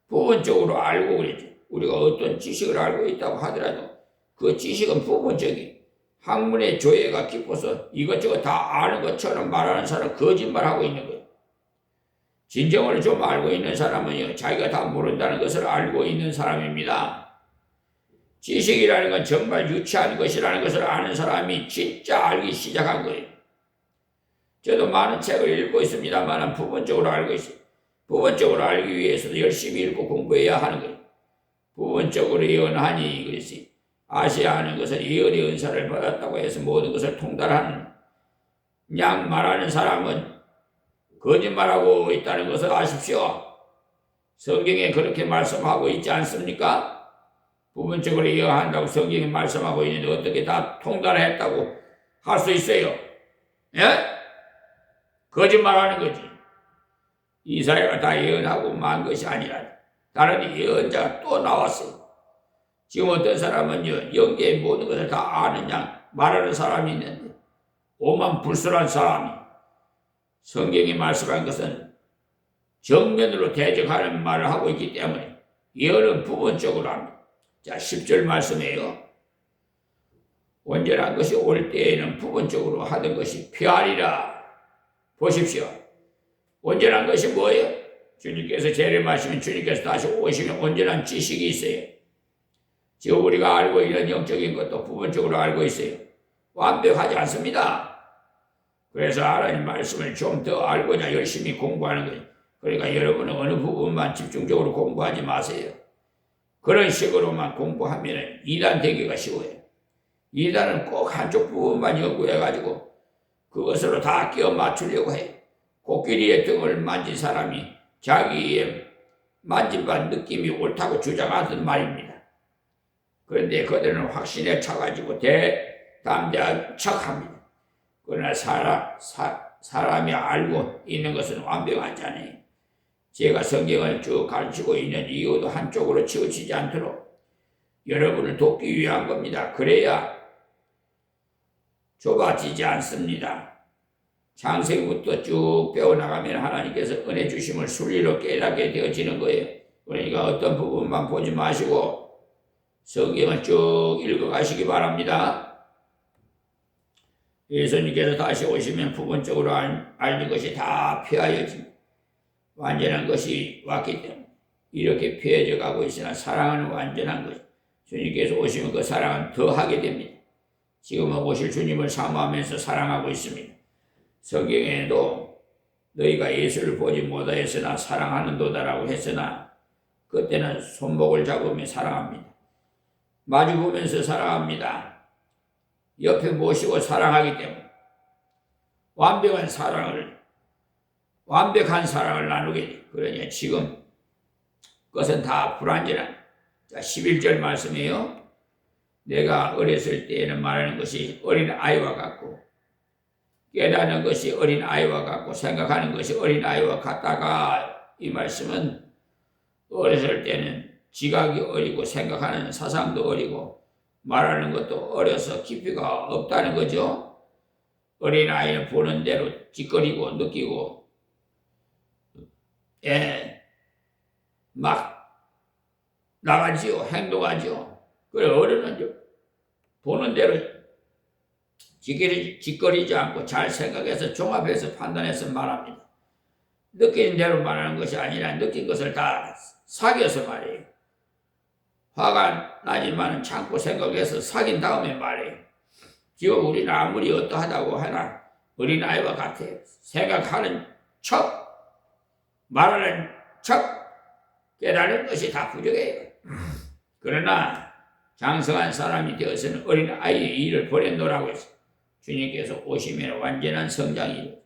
부분적으로 알고 그랬죠. 우리가 어떤 지식을 알고 있다고 하더라도 그 지식은 부분적인 학문의 조예가 깊어서 이것저것 다 아는 것처럼 말하는 사람은 거짓말하고 있는 거예요. 진정을 좀 알고 있는 사람은요, 자기가 다 모른다는 것을 알고 있는 사람입니다. 지식이라는 건 정말 유치한 것이라는 것을 아는 사람이 진짜 알기 시작한 거예요. 저도 많은 책을 읽고 있습니다만 부분적으로 알고 있어요. 부분적으로 알기 위해서도 열심히 읽고 공부해야 하는 거예요. 부분적으로 예언하니 그랬어요. 아시아하는 것은 예언의 은사를 받았다고 해서 모든 것을 통달하는 그냥 말하는 사람은 거짓말하고 있다는 것을 아십시오. 성경에 그렇게 말씀하고 있지 않습니까? 부분적으로 예언한다고 성경에 말씀하고 있는데 어떻게 다 통달했다고 할 수 있어요? 예? 거짓말하는 거지. 이사야가 다 예언하고 만 것이 아니라 다른 예언자가 또 나왔어요. 지금 어떤 사람은요, 영계의 모든 것을 다 아는 양 말하는 사람이 있는데 오만불설한 사람이 성경이 말씀한 것은 정면으로 대적하는 말을 하고 있기 때문에 예언은 부분적으로 합니다. 자, 10절 말씀이에요. 온전한 것이 올 때에는 부분적으로 하던 것이 피하리라. 보십시오. 온전한 것이 뭐예요? 주님께서 재림하시면 주님께서 다시 오시면 온전한 지식이 있어요. 지금 우리가 알고 있는 영적인 것도 부분적으로 알고 있어요. 완벽하지 않습니다. 그래서 하나님 말씀을 좀 더 알고자 열심히 공부하는 거예요. 그러니까 여러분은 어느 부분만 집중적으로 공부하지 마세요. 그런 식으로만 공부하면 이단 되기가 쉬워요. 이단은 꼭 한쪽 부분만 연구해가지고 그것으로 다 끼워 맞추려고 해요. 코끼리의 등을 만진 사람이 자기의 만진반 느낌이 옳다고 주장하던 말입니다. 그런데 그들은 확신에 차가지고 대담대한 척합니다. 그러나 사람이 알고 있는 것은 완벽하잖아요. 제가 성경을 쭉 가르치고 있는 이유도 한쪽으로 치우치지 않도록 여러분을 돕기 위한 겁니다. 그래야 좁아지지 않습니다. 창세기부터 쭉 배워나가면 하나님께서 은혜 주심을 순리로 깨닫게 되어지는 거예요. 그러니까 어떤 부분만 보지 마시고 성경을 쭉 읽어가시기 바랍니다. 예수님께서 다시 오시면 부분적으로 알는 것이 다 폐하여집니다. 완전한 것이 왔기 때문에 이렇게 폐해져 가고 있으나 사랑은 완전한 것. 주님께서 오시면 그 사랑은 더하게 됩니다. 지금은 오실 주님을 사모하면서 사랑하고 있습니다. 성경에도 너희가 예수를 보지 못하였으나 사랑하는도다라고 했으나 그때는 손목을 잡으며 사랑합니다. 마주보면서 사랑합니다. 옆에 모시고 사랑하기 때문에 완벽한 사랑을 나누게 돼. 그러니 지금 그것은 다 불완전한. 자, 11절 말씀이에요. 내가 어렸을 때에는 말하는 것이 어린 아이와 같고 깨닫는 것이 어린 아이와 같고 생각하는 것이 어린 아이와 같다가 이 말씀은 어렸을 때는 지각이 어리고 생각하는 사상도 어리고 말하는 것도 어려서 깊이가 없다는 거죠. 어린아이는 보는 대로 짓거리고 느끼고 막 나가지요. 행동하지요. 그래 어른은 보는 대로 짓거리지 않고 잘 생각해서 종합해서 판단해서 말합니다. 느끼는 대로 말하는 것이 아니라 느낀 것을 다 사귀어서 말해요. 화가 나지만 참고 생각해서 사귄 다음에 말해요. 지금 우리는 아무리 어떠하다고 하나 어린아이와 같아요. 생각하는 척, 말하는 척, 깨달은 것이 다 부족해요. 그러나 장성한 사람이 되어서는 어린아이의 일을 버려놓으라고 했어요. 주님께서 오시면 완전한 성장이죠.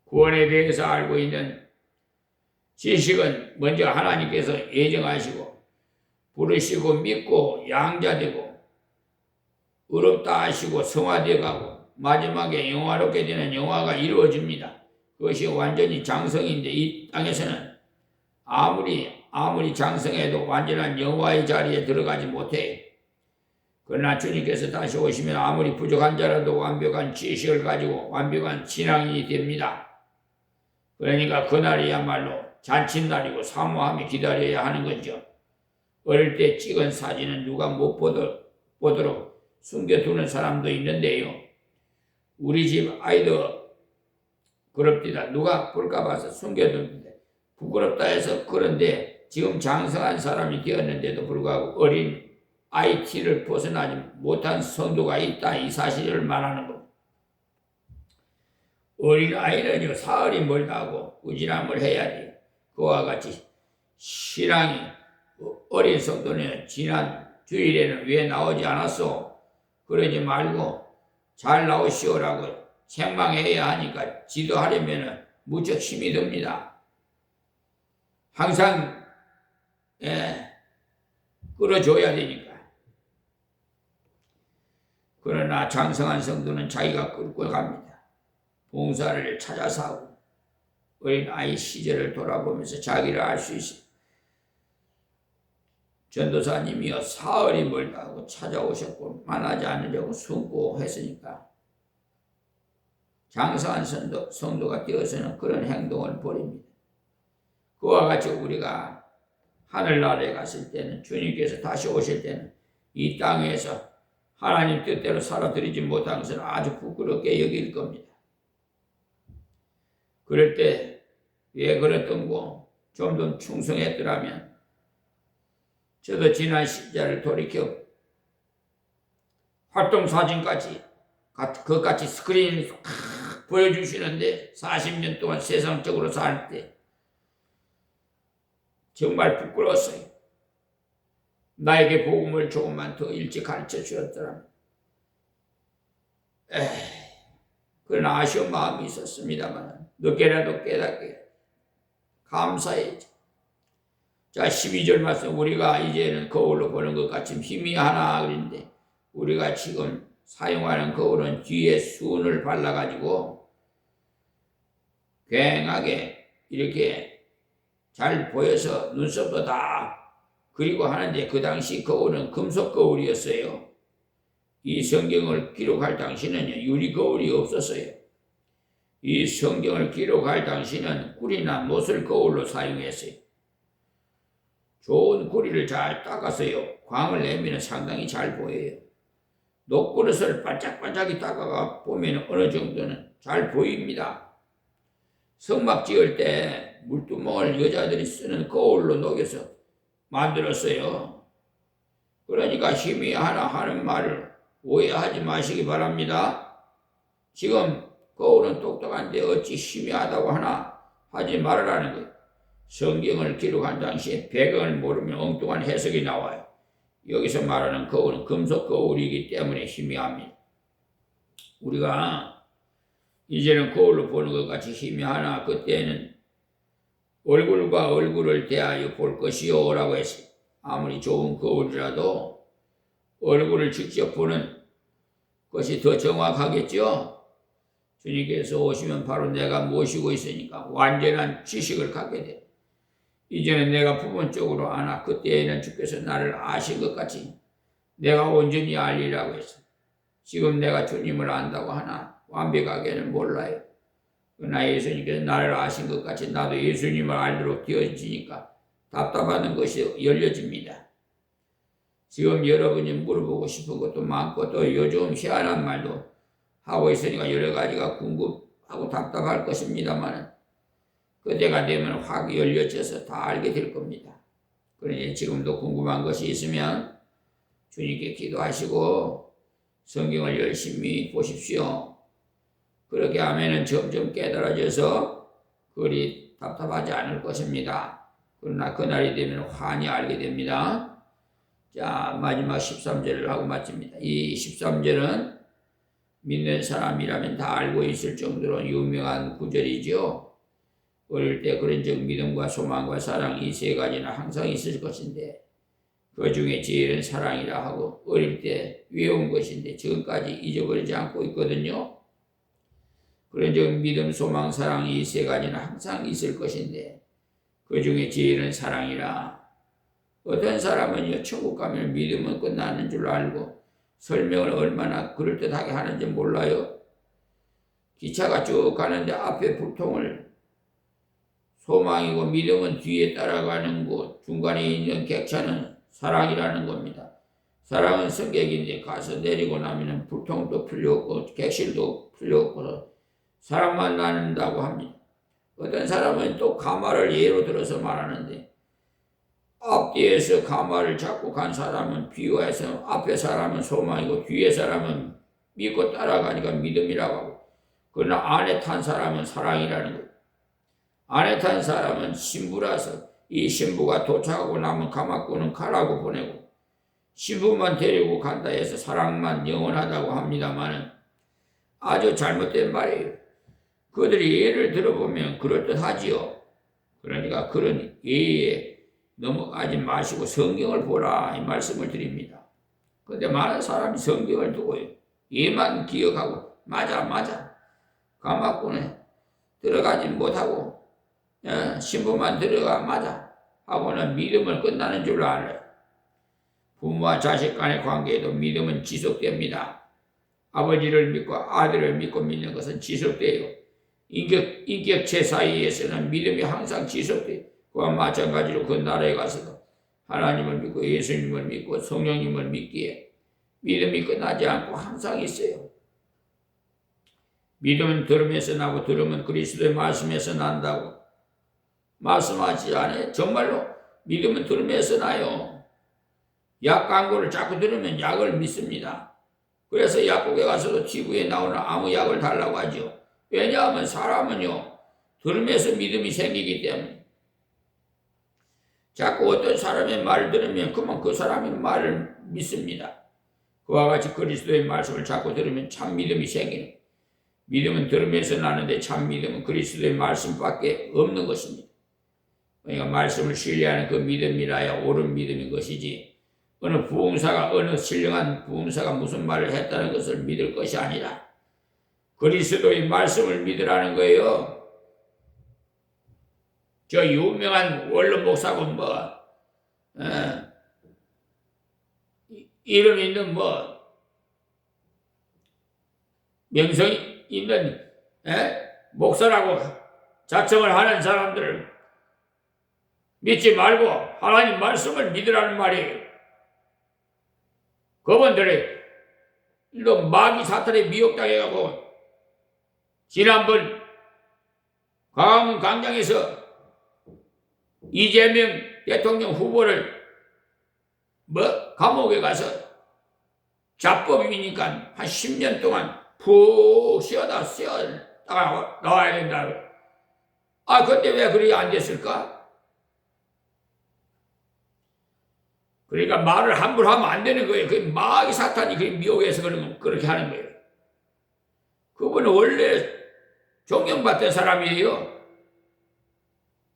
구원에 대해서 알고 있는 지식은 먼저 하나님께서 예정하시고 부르시고 믿고 양자되고 의롭다 하시고 성화되어 가고 마지막에 영화롭게 되는 영화가 이루어집니다. 그것이 완전히 장성인데 이 땅에서는 아무리 장성해도 완전한 영화의 자리에 들어가지 못해. 그러나 주님께서 다시 오시면 아무리 부족한 자라도 완벽한 지식을 가지고 완벽한 신앙인이 됩니다. 그러니까 그날이야말로 잔칫날이고 사모함이 기다려야 하는 거죠. 어릴 때 찍은 사진은 누가 못 보도록 숨겨두는 사람도 있는데요. 우리 집 아이도 그럽디다. 누가 볼까 봐서 숨겨두는데 부끄럽다 해서 그런데 지금 장성한 사람이 되었는데도 불구하고 어린 IT를 벗어나지 못한 성도가 있다. 이 사실을 말하는 것. 어린 아이는요 사흘이 멀다고 꾸준함을 해야 돼요. 그와 같이 신앙이 어린 성도는 지난 주일에는 왜 나오지 않았어? 그러지 말고 잘 나오시오라고 책망해야 하니까 지도하려면 무척 힘이 듭니다. 항상 끌어줘야 되니까. 그러나 장성한 성도는 자기가 끌고 갑니다. 봉사를 찾아서 하고 어린 아이 시절을 돌아보면서 자기를 알 수 있어요. 전도사님이여 사흘이 멀다고 찾아오셨고 만나지 않으려고 숨고 했으니까 장성한 성도가 되어서는 그런 행동을 벌입니다. 그와 같이 우리가 하늘나라에 갔을 때는 주님께서 다시 오실 때는 이 땅에서 하나님 뜻대로 살아드리지 못한 것을 아주 부끄럽게 여길 겁니다. 그럴 때 왜 그랬던 거 좀 더 충성했더라면 저도 지난 시절을 돌이켜 활동사진까지 그것같이 스크린을 보여주시는데 40년 동안 세상적으로 살 때 정말 부끄러웠어요. 나에게 복음을 조금만 더 일찍 가르쳐 주었더라면. 그러나 아쉬운 마음이 있었습니다만 늦게라도 깨닫게 감사해야죠. 자, 12절 말씀 우리가 이제는 거울로 보는 것 같이 힘이 하나 그런데 우리가 지금 사용하는 거울은 뒤에 순을 발라가지고 굉하게 이렇게 잘 보여서 눈썹도 다 그리고 하는데 그 당시 거울은 금속 거울이었어요. 이 성경을 기록할 당시는 유리 거울이 없었어요. 이 성경을 기록할 당시는 꿀이나 못을 거울로 사용했어요. 좋은 구리를 잘 닦아서요. 광을 내면 상당히 잘 보여요. 녹그릇을 반짝반짝이 닦아가 보면 어느 정도는 잘 보입니다. 성막 지을 때 물두멍을 여자들이 쓰는 거울로 녹여서 만들었어요. 그러니까 힘이 하나 하는 말을 오해하지 마시기 바랍니다. 지금 거울은 똑똑한데 어찌 희미하다고 하나 하지 말으라는 거예요. 성경을 기록한 당시에 배경을 모르면 엉뚱한 해석이 나와요. 여기서 말하는 거울은 금속 거울이기 때문에 희미합니다. 우리가 이제는 거울로 보는 것 같이 희미하나 그때는 얼굴과 얼굴을 대하여 볼 것이요 라고 했어요. 아무리 좋은 거울이라도 얼굴을 직접 보는 것이 더 정확하겠죠. 주님께서 오시면 바로 내가 모시고 있으니까 완전한 지식을 갖게 돼. 이제는 내가 부분적으로 아나 그때에는 주께서 나를 아신 것 같이 내가 온전히 알리라고 했어. 지금 내가 주님을 안다고 하나 완벽하게는 몰라요. 그러나 예수님께서 나를 아신 것 같이 나도 예수님을 알도록 되어지니까 답답하는 것이 열려집니다. 지금 여러분이 물어보고 싶은 것도 많고 또 요즘 희한한 말도 하고 있으니까 여러 가지가 궁금하고 답답할 것입니다만 그때가 되면 확 열려져서 다 알게 될 겁니다. 그러니 지금도 궁금한 것이 있으면 주님께 기도하시고 성경을 열심히 보십시오. 그렇게 하면 점점 깨달아져서 그리 답답하지 않을 것입니다. 그러나 그날이 되면 환히 알게 됩니다. 자, 마지막 13절을 하고 마칩니다. 이 13절은 믿는 사람이라면 다 알고 있을 정도로 유명한 구절이죠. 어릴 때 그런 적 믿음과 소망과 사랑 이 세 가지는 항상 있을 것인데 그 중에 제일은 사랑이라 하고 어릴 때 외운 것인데 지금까지 잊어버리지 않고 있거든요. 그런즉 믿음, 소망, 사랑 이 세 가지는 항상 있을 것인데 그 중에 제일은 사랑이라. 어떤 사람은요, 천국 가면 믿음은 끝나는 줄 알고 설명을 얼마나 그럴듯하게 하는지 몰라요. 기차가 쭉 가는데 앞에 불통을 소망이고 믿음은 뒤에 따라가는 곳, 중간에 있는 객차는 사랑이라는 겁니다. 사랑은 승객인데 가서 내리고 나면 불통도 풀려없고 객실도 풀려없고 사랑만 나눈다고 합니다. 어떤 사람은 또 가마를 예로 들어서 말하는데 앞뒤에서 가마를 잡고 간 사람은 비유해서 앞에 사람은 소망이고 뒤에 사람은 믿고 따라가니까 믿음이라고 하고 그러나 안에 탄 사람은 사랑이라는 거예요. 안에 탄 사람은 신부라서 이 신부가 도착하고 나면 가마꾼은 가라고 보내고 신부만 데리고 간다 해서 사랑만 영원하다고 합니다만 아주 잘못된 말이에요. 그들이 예를 들어보면 그럴듯하지요. 그러니까 그런 예에 넘어가지 마시고 성경을 보라 이 말씀을 드립니다. 그런데 많은 사람이 성경을 두고요. 예만 기억하고 맞아 가마꾼에 들어가지 못하고 신부만 들어가 맞아 하고는 믿음은 끝나는 줄 알아요. 부모와 자식 간의 관계에도 믿음은 지속됩니다. 아버지를 믿고 아들을 믿고 믿는 것은 지속돼요. 인격체 사이에서는 믿음이 항상 지속돼요. 그와 마찬가지로 그 나라에 가서도 하나님을 믿고 예수님을 믿고 성령님을 믿기에 믿음이 끝나지 않고 항상 있어요. 믿음은 들음에서 나고 들음은 그리스도의 말씀에서 난다고 말씀하지 않아요. 정말로 믿음은 들음에서 나요. 약 광고를 자꾸 들으면 약을 믿습니다. 그래서 약국에 가서도 지구에 나오는 아무 약을 달라고 하죠. 왜냐하면 사람은요 들으면서 믿음이 생기기 때문에 자꾸 어떤 사람의 말을 들으면 그만 그 사람의 말을 믿습니다. 그와 같이 그리스도의 말씀을 자꾸 들으면 참 믿음이 생기는 믿음은 들으면서 나는데 참 믿음은 그리스도의 말씀밖에 없는 것입니다. 그러니까 말씀을 신뢰하는 그 믿음이라야 옳은 믿음인 것이지 어느 부흥사가 어느 신령한 부흥사가 무슨 말을 했다는 것을 믿을 것이 아니라 그리스도의 말씀을 믿으라는 거예요. 저 유명한 원로 목사고 이름 있는 명성이 있는 목사라고 자청을 하는 사람들을 믿지 말고 하나님 말씀을 믿으라는 말이에요. 그분들이 또 마귀 사탄에 미혹당해가고 지난번 광화문 광장에서 이재명 대통령 후보를 감옥에 가서 자법이니까 한 10년 동안 푹 쉬었다가 나와야 된다. 그때 왜 그렇게 안 됐을까? 그러니까 말을 함부로 하면 안 되는 거예요. 그 마귀 사탄이 미혹해서 그렇게 하는 거예요. 그분은 원래 존경받던 사람이에요.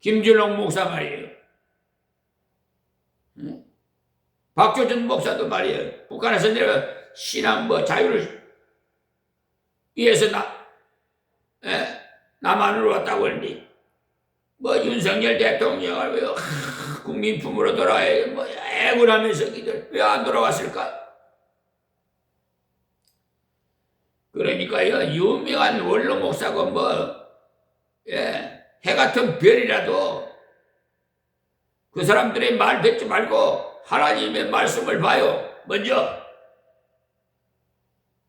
김준홍 목사 말이에요. 박조준 목사도 말이에요. 북한에서 내가 신앙 자유를 위해서 남한으로 왔다고 하는데 윤석열 대통령을 왜 국민 품으로 돌아와야 애군하면서 왜 안 돌아왔을까? 그러니까요 유명한 원로 목사고 해 같은 별이라도 그 사람들의 말 듣지 말고 하나님의 말씀을 봐요. 먼저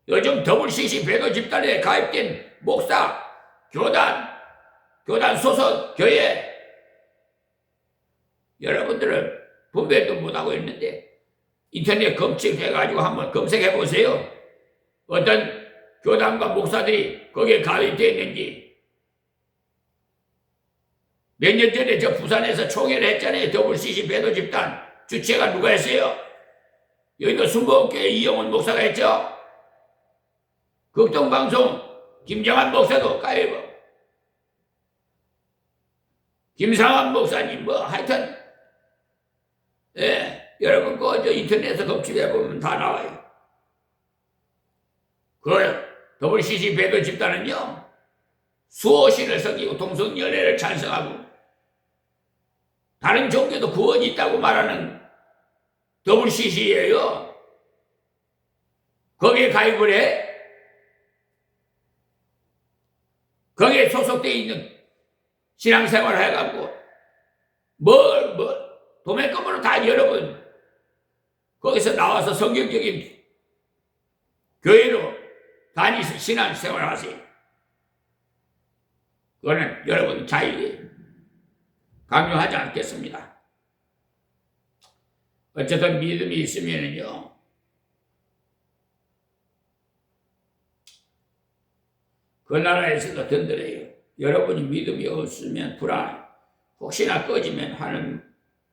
요즘 WCC 배도 집단에 가입된 목사, 교단 소속 교회 여러분들은 분별도 못하고 있는데 인터넷 검색해가지고 한번 검색해 보세요. 어떤 교단과 목사들이 거기에 가입되어 있는지. 몇 년 전에 저 부산에서 총회를 했잖아요. WCC 배도 집단 주체가 누가 했어요? 여기도 순복음교회 이영훈 목사가 했죠. 극동방송 김정한 목사도 가입. 김상환 목사님 하여튼 여러분 저 인터넷에서 검색해 보면 다 나와요. 그 WCC 배도 집단은요 수호신을 섬기고 동성연애를 찬성하고 다른 종교도 구원이 있다고 말하는 WCC예요. 거기에 가입을 해? 거기에 소속되어 있는 신앙생활을 해갖고 도매금으로 다 여러분 거기서 나와서 성경적인 교회로 다니서 신앙생활 하세요. 그거는 여러분 자유에 강요하지 않겠습니다. 어쨌든 믿음이 있으면은요 그 나라에서도 든든해요. 여러분이 믿음이 없으면 불안해. 혹시나 꺼지면 하는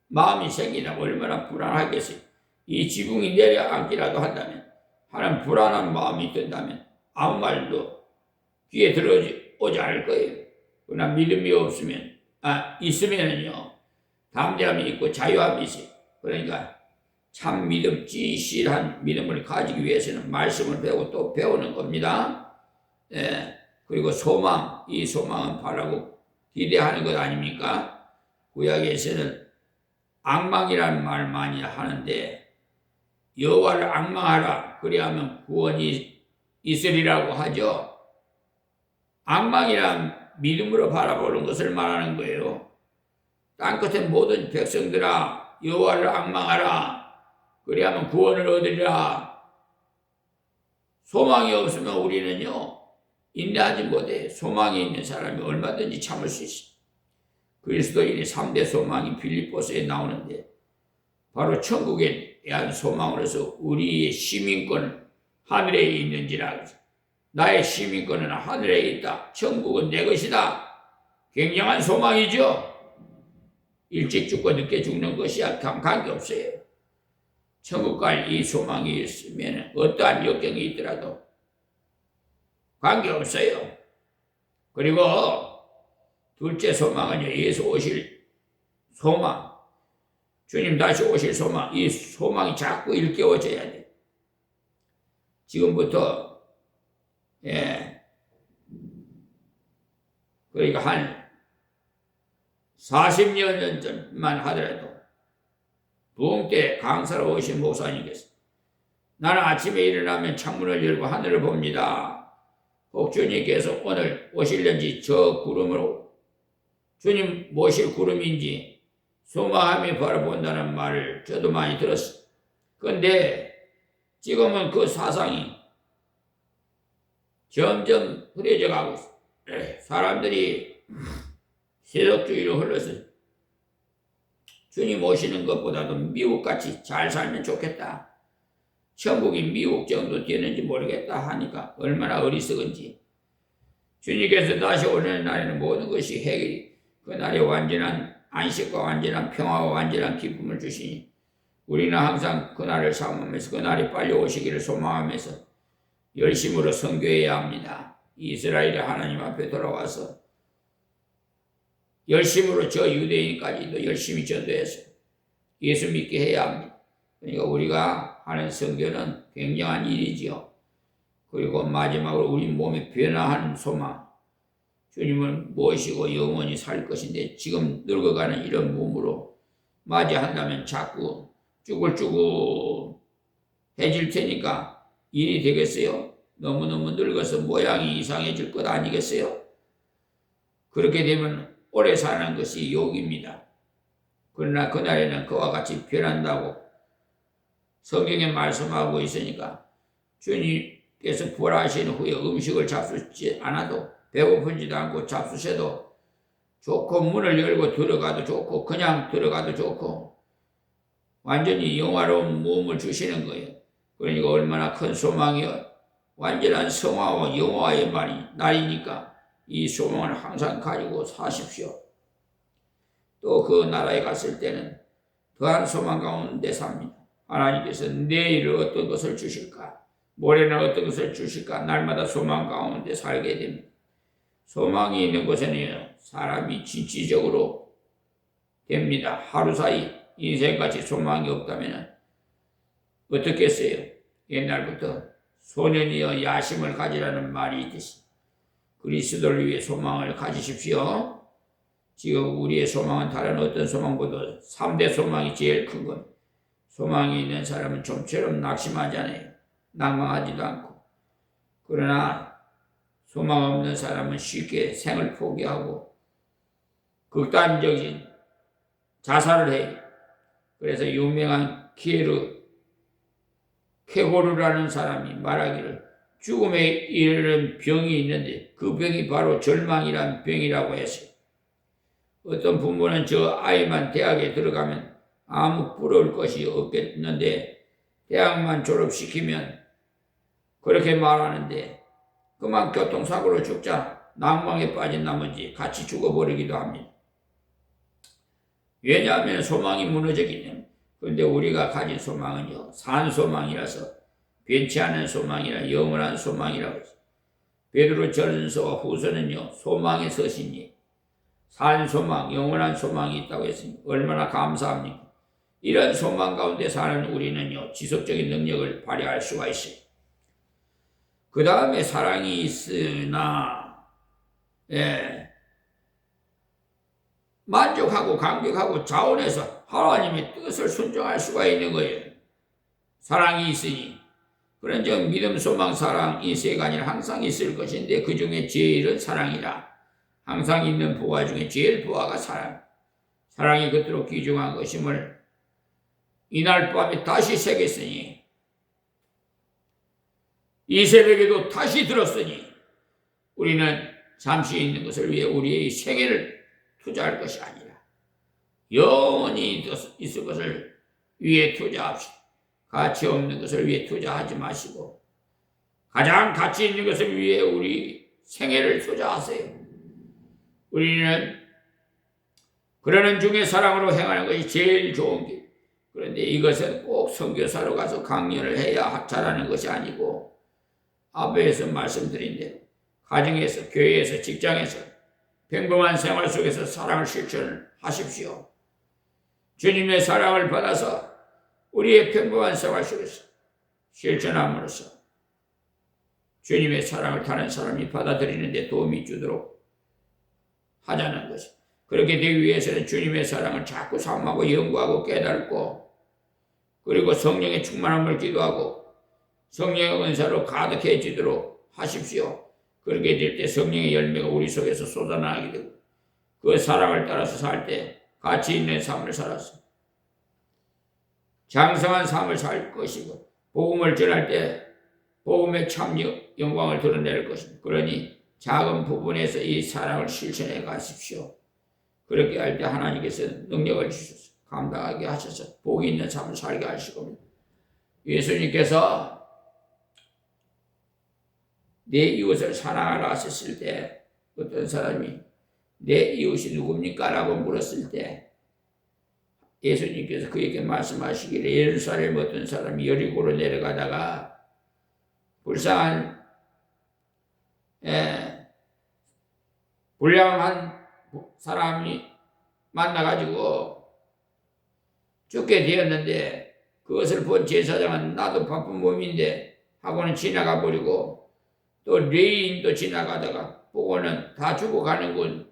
마음이 생기면 얼마나 불안하겠어요. 이 지붕이 내려앉기라도 한다면 하는 불안한 마음이 든다면 아무 말도 귀에 들어오지 않을 거예요. 그러나 믿음이 있으면요 담대함이 있고 자유함이 있어요. 그러니까 참 믿음, 진실한 믿음을 가지기 위해서는 말씀을 배우고 또 배우는 겁니다. 그리고 소망, 이 소망은 바라고 기대하는 것 아닙니까? 구약에서는 앙망이라는 말 많이 하는데 여호와를 앙망하라 그리하면 구원이 있으리라고 하죠. 앙망이란 믿음으로 바라보는 것을 말하는 거예요. 땅끝의 모든 백성들아 여호와를 앙망하라 그리하면 구원을 얻으리라. 소망이 없으면 우리는요 인내하지 못해. 소망이 있는 사람이 얼마든지 참을 수 있어. 그리스도인의 3대 소망이 빌립보서에 나오는데 바로 천국에 대한 소망으로서 우리의 시민권은 하늘에 있는지라. 나의 시민권은 하늘에 있다. 천국은 내 것이다. 굉장한 소망이죠. 일찍 죽고 늦게 죽는 것이야 관계없어요. 천국 갈 이 소망이 있으면 어떠한 역경이 있더라도 관계없어요. 그리고 둘째 소망은요 예수 오실 소망, 주님 다시 오실 소망. 이 소망이 자꾸 일깨워져야 돼. 지금부터 그러니까 한 40년 전만 하더라도 부흥 때 강사로 오신 목사님께서 나는 아침에 일어나면 창문을 열고 하늘을 봅니다. 혹 주님께서 오늘 오실는지 저 구름으로 주님 모실 구름인지 소망하며 바라본다는 말을 저도 많이 들었어요. 그런데 지금은 그 사상이 점점 흐려져 가고 있어요. 사람들이 세속주의로 흘러서 주님 오시는 것보다도 미국같이 잘 살면 좋겠다. 천국이 미국 정도 되는지 모르겠다 하니까 얼마나 어리석은지. 주님께서 다시 오는 날에는 모든 것이 해결이 그날에 완전한 안식과 완전한 평화와 완전한 기쁨을 주시니 우리는 항상 그날을 사모하면서 그날이 빨리 오시기를 소망하면서 열심으로 선교해야 합니다. 이스라엘이 하나님 앞에 돌아와서 열심으로 저 유대인까지도 열심히 전도해서 예수 믿게 해야 합니다. 그러니까 우리가 하는 선교는 굉장한 일이지요. 그리고 마지막으로 우리 몸이 변화하는 소망. 주님을 모시고 영원히 살 것인데 지금 늙어가는 이런 몸으로 맞이한다면 자꾸 쭈글쭈글해질 테니까 일이 되겠어요? 너무너무 늙어서 모양이 이상해질 것 아니겠어요? 그렇게 되면 오래 사는 것이 욕입니다. 그러나 그날에는 그와 같이 변한다고 성경에 말씀하고 있으니까 주님께서 부활하신 후에 음식을 잡수지 않아도 배고프지도 않고 잡수셔도 좋고 문을 열고 들어가도 좋고 그냥 들어가도 좋고 완전히 영화로운 몸을 주시는 거예요. 그러니까 얼마나 큰 소망이요. 완전한 성화와 영화의 날이니까 이 소망을 항상 가지고 사십시오. 또 그 나라에 갔을 때는 더한 소망 가운데 삽니다. 하나님께서 내일 어떤 것을 주실까? 모레는 어떤 것을 주실까? 날마다 소망 가운데 살게 됩니다. 소망이 있는 곳에는 사람이 진취적으로 됩니다. 하루 사이 인생같이 소망이 없다면 어떻겠어요? 옛날부터 소년이여 야심을 가지라는 말이 있듯이 그리스도를 위해 소망을 가지십시오. 지금 우리의 소망은 다른 어떤 소망보다 3대 소망이 제일 큰 것. 소망이 있는 사람은 좀처럼 낙심하지 않아요. 낭망하지도 않고. 그러나 소망 없는 사람은 쉽게 생을 포기하고 극단적인 자살을 해요. 그래서 유명한 케고르라는 사람이 말하기를 죽음에 이르는 병이 있는데 그 병이 바로 절망이란 병이라고 했어요. 어떤 부모는 저 아이만 대학에 들어가면 아무 부러울 것이 없겠는데 대학만 졸업시키면 그렇게 말하는데 그만 교통사고로 죽자 낭망에 빠진 나머지 같이 죽어버리기도 합니다. 왜냐하면 소망이 무너졌기 때문에. 그런데 우리가 가진 소망은요, 산소망이라서 변치 않은 소망이라 영원한 소망이라고 했어요. 베드로 전서와 후서는요, 소망의 서신이 산소망, 영원한 소망이 있다고 했습니다. 얼마나 감사합니까? 이런 소망 가운데 사는 우리는요, 지속적인 능력을 발휘할 수가 있어요. 그 다음에 사랑이 있으나, 만족하고 감격하고 자원해서 하나님의 뜻을 순종할 수가 있는 거예요. 사랑이 있으니. 그런 즉 믿음, 소망, 사랑 이 세 가지는 항상 있을 것인데 그 중에 제일은 사랑이라. 항상 있는 보화 중에 제일 보화가 사랑. 사랑이 그토록 귀중한 것임을 이날 밤에 다시 새겼으니 이 새벽에도 다시 들었으니 우리는 잠시 있는 것을 위해 우리의 생애를 투자할 것이 아니라 영원히 있을 것을 위해 투자합시다. 가치 없는 것을 위해 투자하지 마시고 가장 가치 있는 것을 위해 우리 생애를 투자하세요. 우리는 그러는 중에 사랑으로 행하는 것이 제일 좋은 길. 그런데 이것은 꼭 선교사로 가서 강연을 해야 잘하는 것이 아니고 앞에서 말씀드린 대로 가정에서, 교회에서, 직장에서 평범한 생활 속에서 사랑을 실천하십시오. 주님의 사랑을 받아서 우리의 평범한 생활 속에서 실천함으로써 주님의 사랑을 다른 사람이 받아들이는 데 도움이 주도록 하자는 것입니다. 그렇게 되기 위해서는 주님의 사랑을 자꾸 삼하고 연구하고 깨닫고 그리고 성령의 충만함을 기도하고 성령의 은사로 가득해지도록 하십시오. 그렇게 될 때 성령의 열매가 우리 속에서 쏟아나게 되고 그 사랑을 따라서 살 때 가치 있는 삶을 살아서 장성한 삶을 살 것이고 복음을 전할 때 복음의 참 영광을 드러낼 것입니다. 그러니 작은 부분에서 이 사랑을 실천해 가십시오. 그렇게 할 때 하나님께서 능력을 주셔서 감당하게 하셔서 복이 있는 삶을 살게 하실 겁니다. 예수님께서 내 이웃을 사랑하라 하셨을 때 어떤 사람이 내 이웃이 누굽니까? 라고 물었을 때 예수님께서 그에게 말씀하시기를 예루살렘 어떤 사람이 여리고로 내려가다가 불쌍한 불량한 사람이 만나가지고 죽게 되었는데 그것을 본 제사장은 나도 바쁜 몸인데 하고는 지나가 버리고 또 레인도 지나가다가 보고는 다 죽어가는군.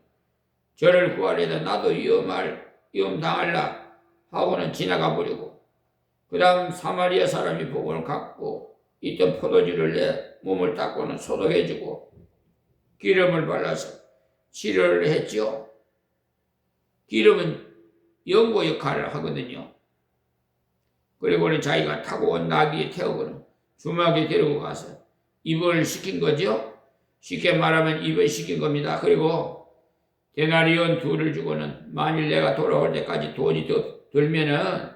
저를 구하려다 나도 위험당할라 하고는 지나가 버리고 그 다음 사마리아 사람이 보고는 갖고 있던 포도주를 내 몸을 닦고는 소독해주고 기름을 발라서 치료를 했죠. 기름은 연고 역할을 하거든요. 그리고는 자기가 타고 온 나귀에 태우고는 주막에 데리고 가서 입을 시킨 거죠. 쉽게 말하면 입을 시킨 겁니다. 그리고 데나리온 2를 주고는 만일 내가 돌아올 때까지 돈이 더 들면은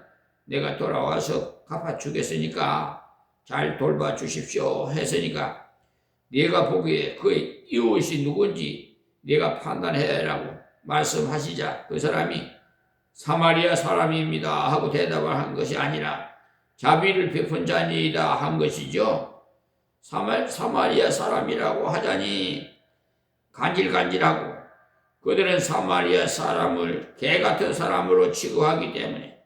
내가 돌아와서 갚아주겠으니까 잘 돌봐주십시오 했으니까 네가 보기에 그 이웃이 누군지 네가 판단해라고 말씀하시자 그 사람이 사마리아 사람입니다 하고 대답을 한 것이 아니라 자비를 베푼 자니이다 한 것이죠. 사마리아 사람이라고 하자니 간질간질하고 그들은 사마리아 사람을 개 같은 사람으로 취급하기 때문에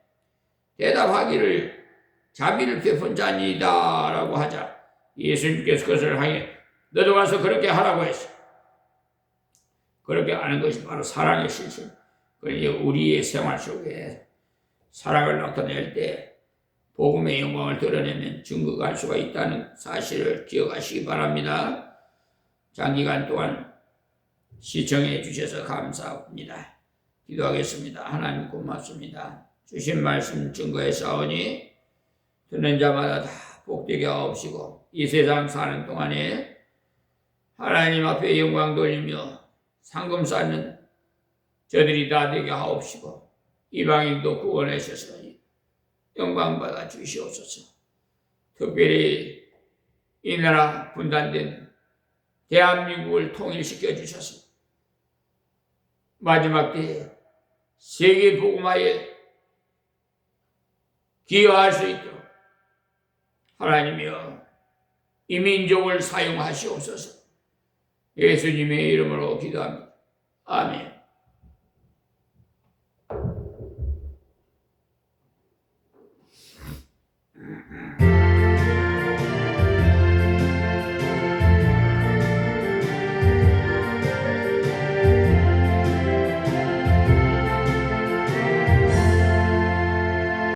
대답하기를 자비를 베푼 자니이다 라고 하자 예수님께서 그것을 향해 너도 와서 그렇게 하라고 했어. 그렇게 하는 것이 바로 사랑의 실천. 그러니 우리의 생활 속에 사랑을 나타낼 때 복음의 영광을 드러내면 증거할 수가 있다는 사실을 기억하시기 바랍니다. 장기간 동안 시청해 주셔서 감사합니다. 기도하겠습니다. 하나님 고맙습니다. 주신 말씀 증거해 싸우니 듣는 자마다 다 복되게 하옵시고 이 세상 사는 동안에 하나님 앞에 영광 돌리며 상금 쌓는 저들이 다 되게 하옵시고 이방인도 구원하셔서 영광 받아 주시옵소서. 특별히 이 나라 분단된 대한민국을 통일시켜 주셔서 마지막 때에 세계 복음화에 기여할 수 있도록 하나님이여 이 민족을 사용하시옵소서. 예수님의 이름으로 기도합니다. 아멘.